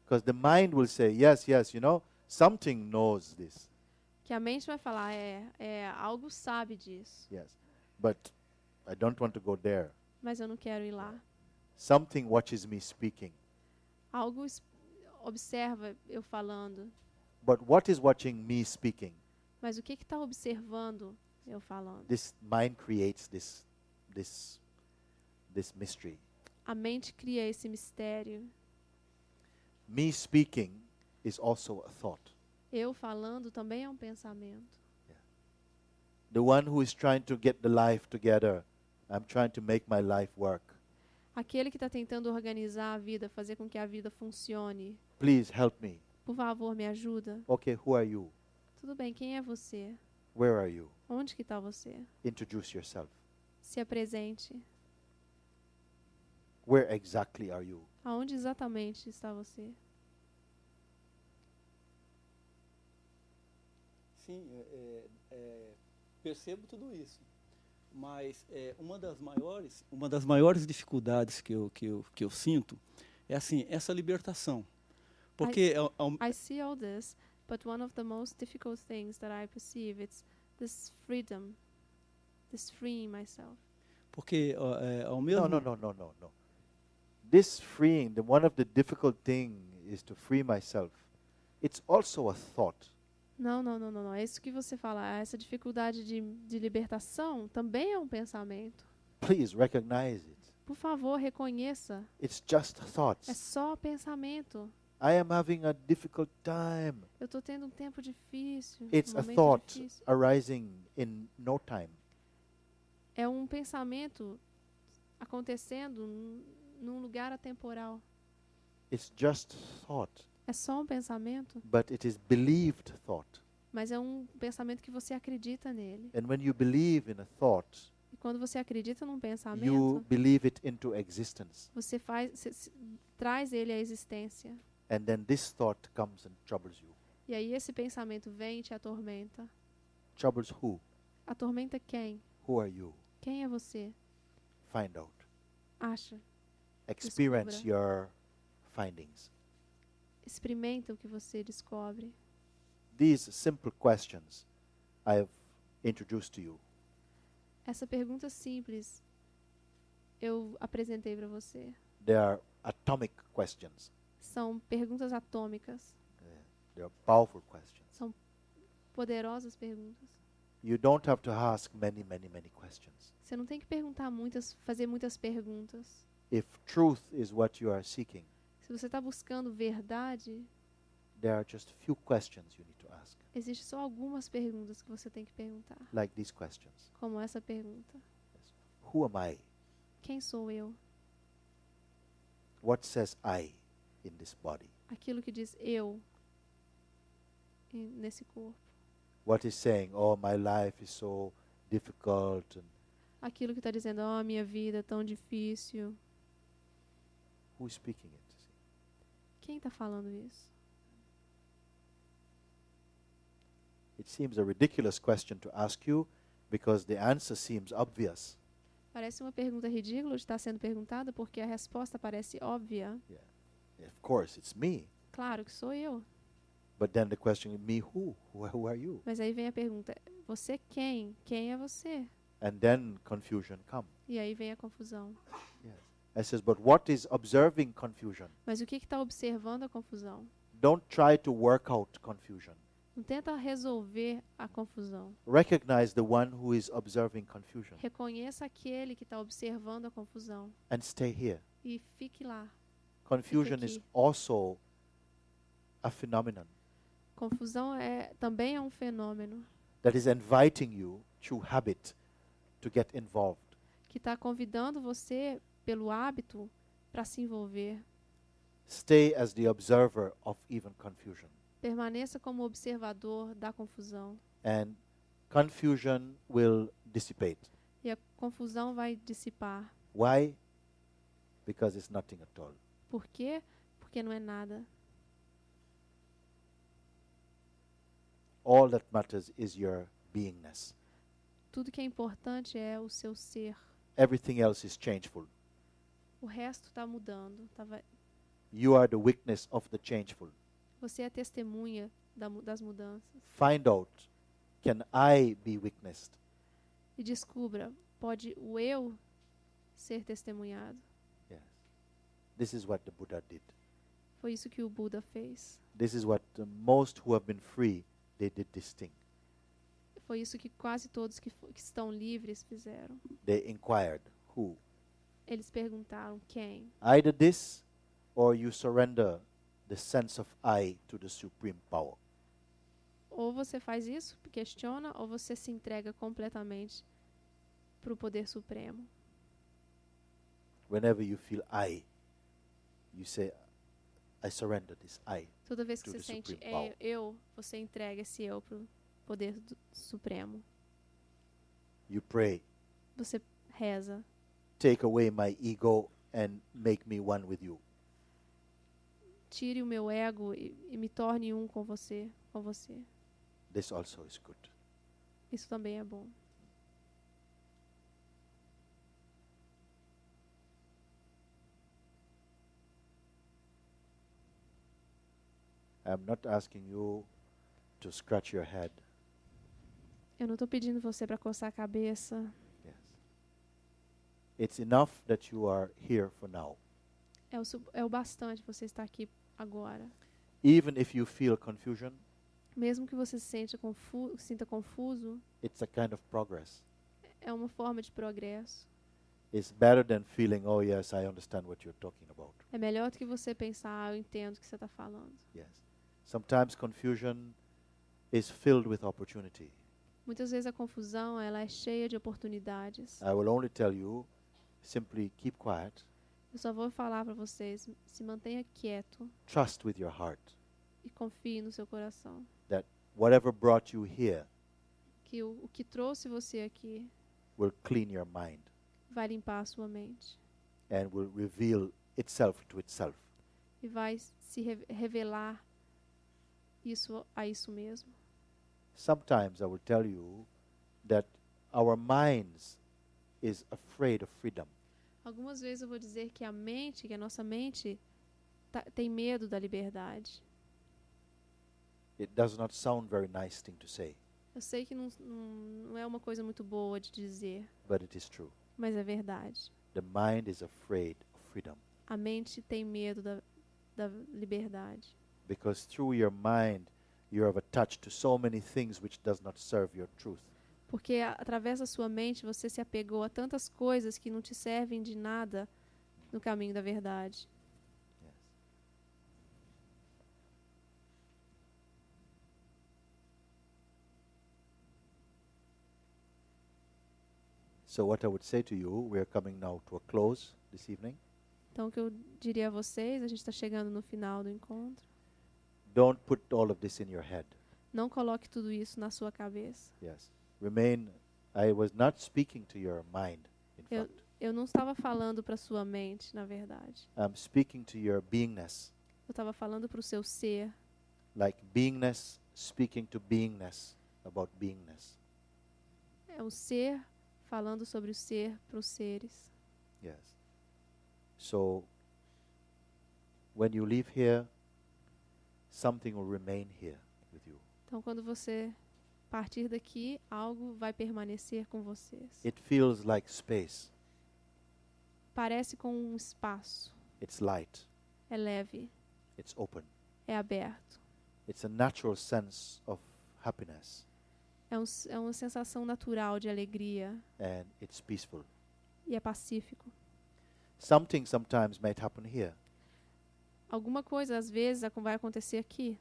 Because the mind will say, yes, yes, something knows this. Que a mente vai falar, algo sabe disso. Yes. But I don't want to go there. Mas eu não quero ir lá. Something watches me speaking. Algo observa eu falando. But what is watching me speaking? Mas o que está observando eu falando? This mind creates this mystery. A mente cria esse mistério. Me speaking is also a thought. Eu falando também é um pensamento. The one who is trying to get the life together, I'm trying to make my life work. Aquele que está tentando organizar a vida, fazer com que a vida funcione. Please help me. Por favor, me ajuda. Okay, who are you? Tudo bem, quem é você? Where are you? Onde que está você? Introduce yourself. Se apresente. Where exactly are you? Aonde exatamente está você? Sim, percebo tudo isso. Mas uma das maiores dificuldades que eu sinto é assim, essa libertação. Porque I see all this, but one of the most difficult things that I perceive it's this freedom, this freeing myself. Porque ao mesmo No. This freeing, one of the difficult thing is to free myself. It's also a thought. Não. É isso que você fala. Essa dificuldade de libertação também é um pensamento. Please recognize it. Por favor, reconheça. It's just É thoughts. só pensamento. I am having a difficult time. Eu estou tendo um tempo difícil. It's um a momento thought difícil. arising in no time. É um pensamento acontecendo num lugar atemporal. It's just thought, É só um pensamento, but it is believed thought. mas é um pensamento que você acredita nele. And when you believe in a thought, E quando você acredita num you pensamento, believe it into existence. você traz ele à existência. And then this thought comes and troubles you. E aí esse pensamento vem e te atormenta. Troubles who? Atormenta quem? Who are you? Quem é você? Find out. Acha. Experience your findings. Experimenta o que você descobre. These simple questions I have introduced to you. Essa pergunta simples eu apresentei para você. They are atomic questions. São perguntas atômicas. They are powerful questions. São poderosas perguntas. You don't have to ask many questions. Você não tem que fazer muitas perguntas. If truth is what you are seeking, Se você está buscando verdade, there are just few questions you need to ask. existem só algumas perguntas que você tem que perguntar. Like these questions. Como essa pergunta. Who am I? Quem sou eu? What says I in this body? Aquilo que diz eu nesse corpo. What is saying, oh, my life is so difficult. And Aquilo que está dizendo, oh, minha vida é tão difícil. who is speaking it? Quem está falando isso? It seems a ridiculous question to ask you because the answer seems obvious. Parece uma pergunta ridícula de estar sendo perguntada porque a resposta parece óbvia. Of course, it's me. Claro que sou eu. But then the question, me who? Who are you? Mas aí vem a pergunta, você quem? Quem é você? And then confusion comes. E aí vem a confusão. I says, but what is observing confusion? Mas o que está observando a confusão? Don't try to work out confusion. Não tenta resolver a confusão. Recognize the one who is observing confusion Reconheça aquele que está observando a confusão and stay here. e fique lá. Confusion is aqui. also a phenomenon Confusão também é um fenômeno that is inviting you through habit to get involved. que está convidando você, pelo hábito, para se envolver. Stay as the observer of even confusion. Permaneça como observador da confusão. And confusion will dissipate. E a confusão vai dissipar. Why? Because it's nothing at all. Por quê? Porque não é nada. All that matters is your beingness. Tudo que é importante é o seu ser. Everything else is changeful. O resto está mudando. You are the witness of the changeful. Você é testemunha das mudanças. Find out, can I be witnessed? E descubra, pode o eu ser testemunhado? Yes. This is what the Buddha did. Foi isso que o Buda fez. This is what most who have been free, they did this thing. Foi isso que quase todos que estão livres fizeram. They inquired, who? Eles perguntaram quem? Either this or you surrender the sense of I to the supreme power. Ou você faz isso, questiona, ou você se entrega completamente para o poder supremo. Whenever you feel I, you say, I surrender this I. Toda vez que To você the sente supreme power. eu, você entrega esse eu para o poder supremo. You pray, Você reza. take away my ego and make me one with you. Tire o meu ego e me torne um com você. This also is good. Isso também é bom. I'm not asking you to scratch your head. Eu não estou pedindo você para coçar a cabeça. Yes. It's enough that you are here for now. É o bastante você estar aqui agora. Even if you feel confusion, Mesmo que você se sinta confuso, it's a kind of progress. é uma forma de progresso. It's better than feeling, oh yes, I understand what you're talking about. É melhor do que você pensar, eu entendo o que você está falando. Yes. Sometimes confusion is filled with opportunity. Muitas vezes a confusão ela é cheia de oportunidades. I will only tell you, simply keep quiet, Eu só vou falar para vocês, se mantenha quieto trust with your heart e confie no seu coração. that whatever brought you here Que o que trouxe você aqui will clean your mind vai limpar a sua mente and will reveal itself to itself. e vai se revelar a isso mesmo. Sometimes I will tell you that our minds is afraid of freedom. Algumas vezes eu vou dizer que a nossa mente tem medo da liberdade. It does not sound very nice thing to say, Eu sei que não é uma coisa muito boa de dizer, but it is true. mas é verdade. The mind is afraid of freedom A mente tem medo da liberdade. because through your mind you are attached to so many things which does not serve your truth. Porque através da sua mente você se apegou a tantas coisas que não te servem de nada no caminho da verdade. Yes. So what I would say to you, we are coming now to a close this evening. Então o que eu diria a vocês, a gente está chegando no final do encontro. Don't put all of this in your head. Não coloque tudo isso na sua cabeça. Yes. Remain. I was not speaking to your mind, in Eu, fact. eu não estava falando para sua mente, na verdade. I'm speaking to your beingness. Eu estava falando para o seu ser. Like beingness speaking to beingness about beingness. É um ser falando sobre o ser para os seres. Yes. So when you leave here, something will remain here with you. Então, quando você partir daqui, algo vai permanecer com vocês. It feels like space. Parece com um espaço. It's light. É leve, It's open. é aberto. It's a natural sense of happiness, É uma sensação natural de alegria and it's peaceful. e é pacífico. Something sometimes might happen here. Alguma coisa, às vezes, vai acontecer aqui.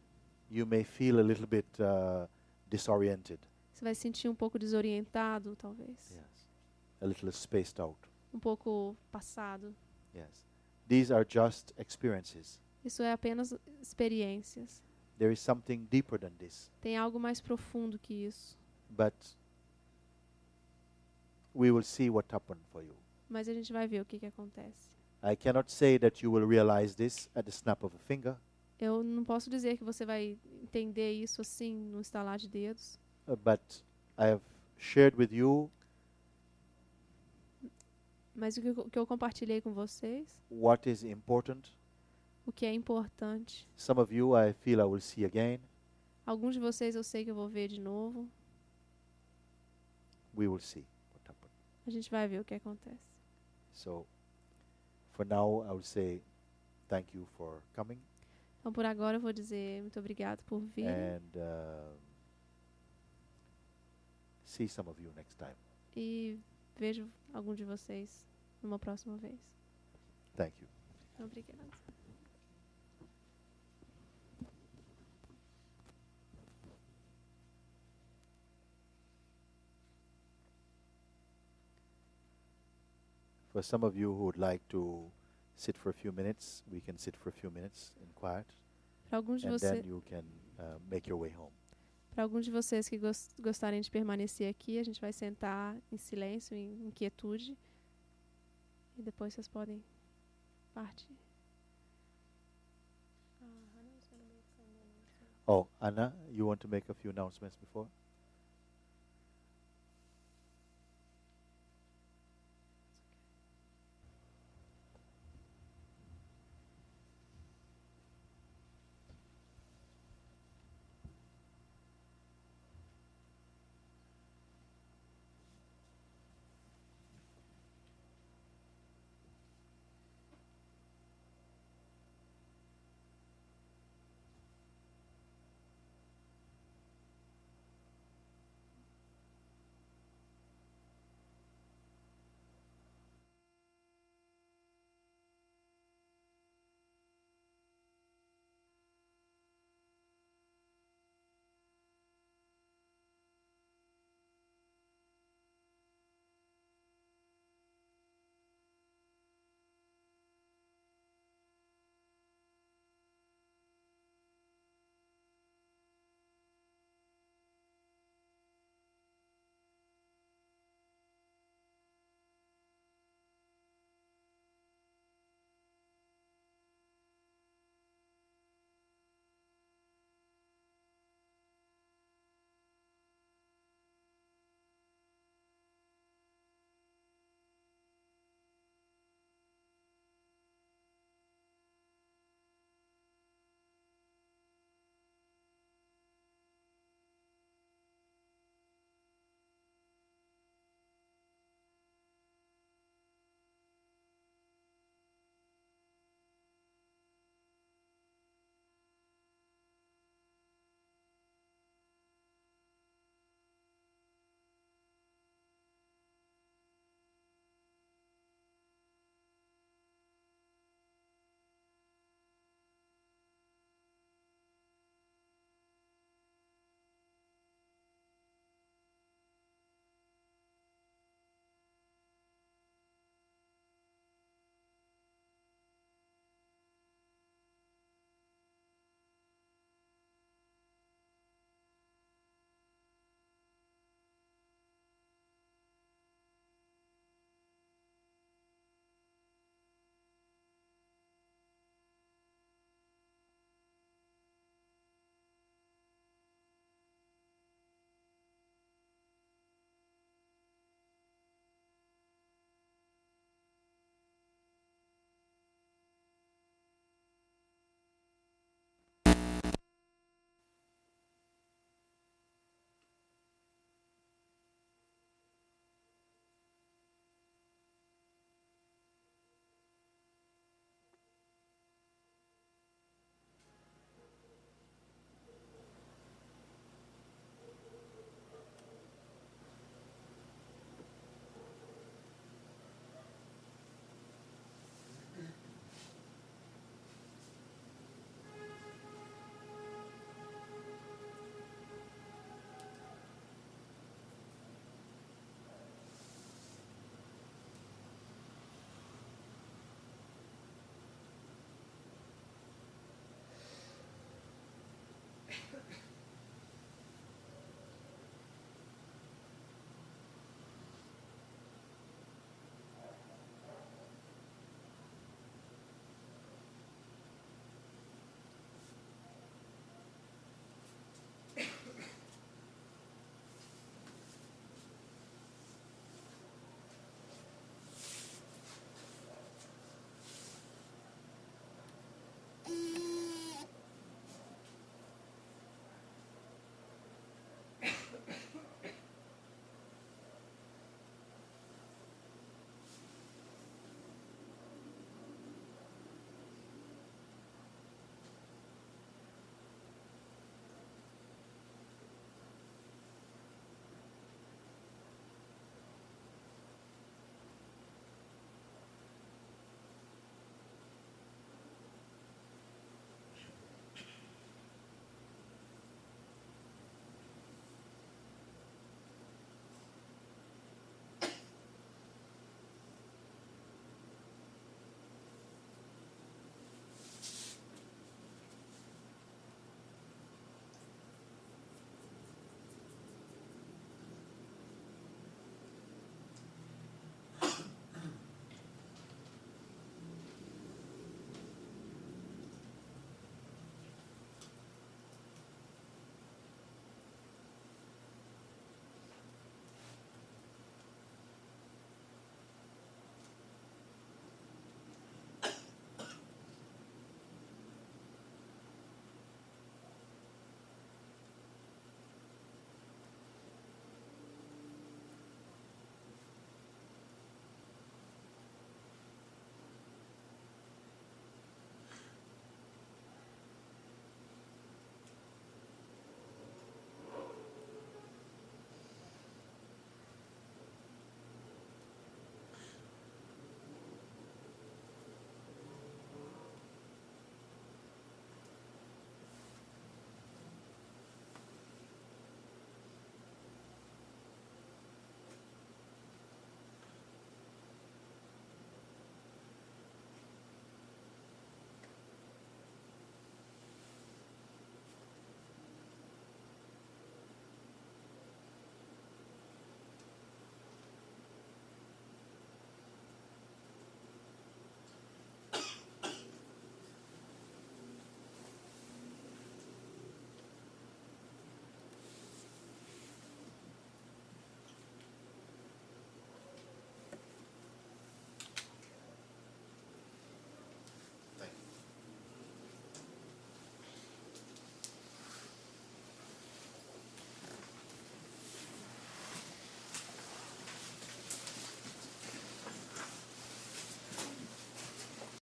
You may feel a little bit disoriented, Você vai se sentir um pouco desorientado, talvez. yes, a little spaced out. Um pouco passado. Yes, these are just experiences. Isso é apenas experiências. There is something deeper than this, Tem algo mais profundo que isso. but we will see what happened for you. Mas a gente vai ver o que acontece. I cannot say that you will realize this at the snap of a finger, Eu não posso dizer que você vai entender isso assim, no estalar de dedos. but I have shared with you Mas o que eu compartilhei com vocês, what is important. o que é importante. Some of you I feel I will see again. Alguns de vocês eu sei que eu vou ver de novo. We will see what happened. A gente vai ver o que acontece. So, for now, I will say thank you for coming, Então, por agora, eu vou dizer muito obrigado por vir. and see some of you next time. E vejo algum de vocês numa próxima vez. Thank you. Obrigada. For some of you who would like to sit for a few minutes, we can sit for a few minutes in quiet, Para alguns de and vocês, then you can make your way home. para alguns de vocês que gostarem de permanecer aqui, a gente vai sentar em silêncio, em quietude. E depois vocês podem partir. Oh, Anna, you want to make a few announcements before?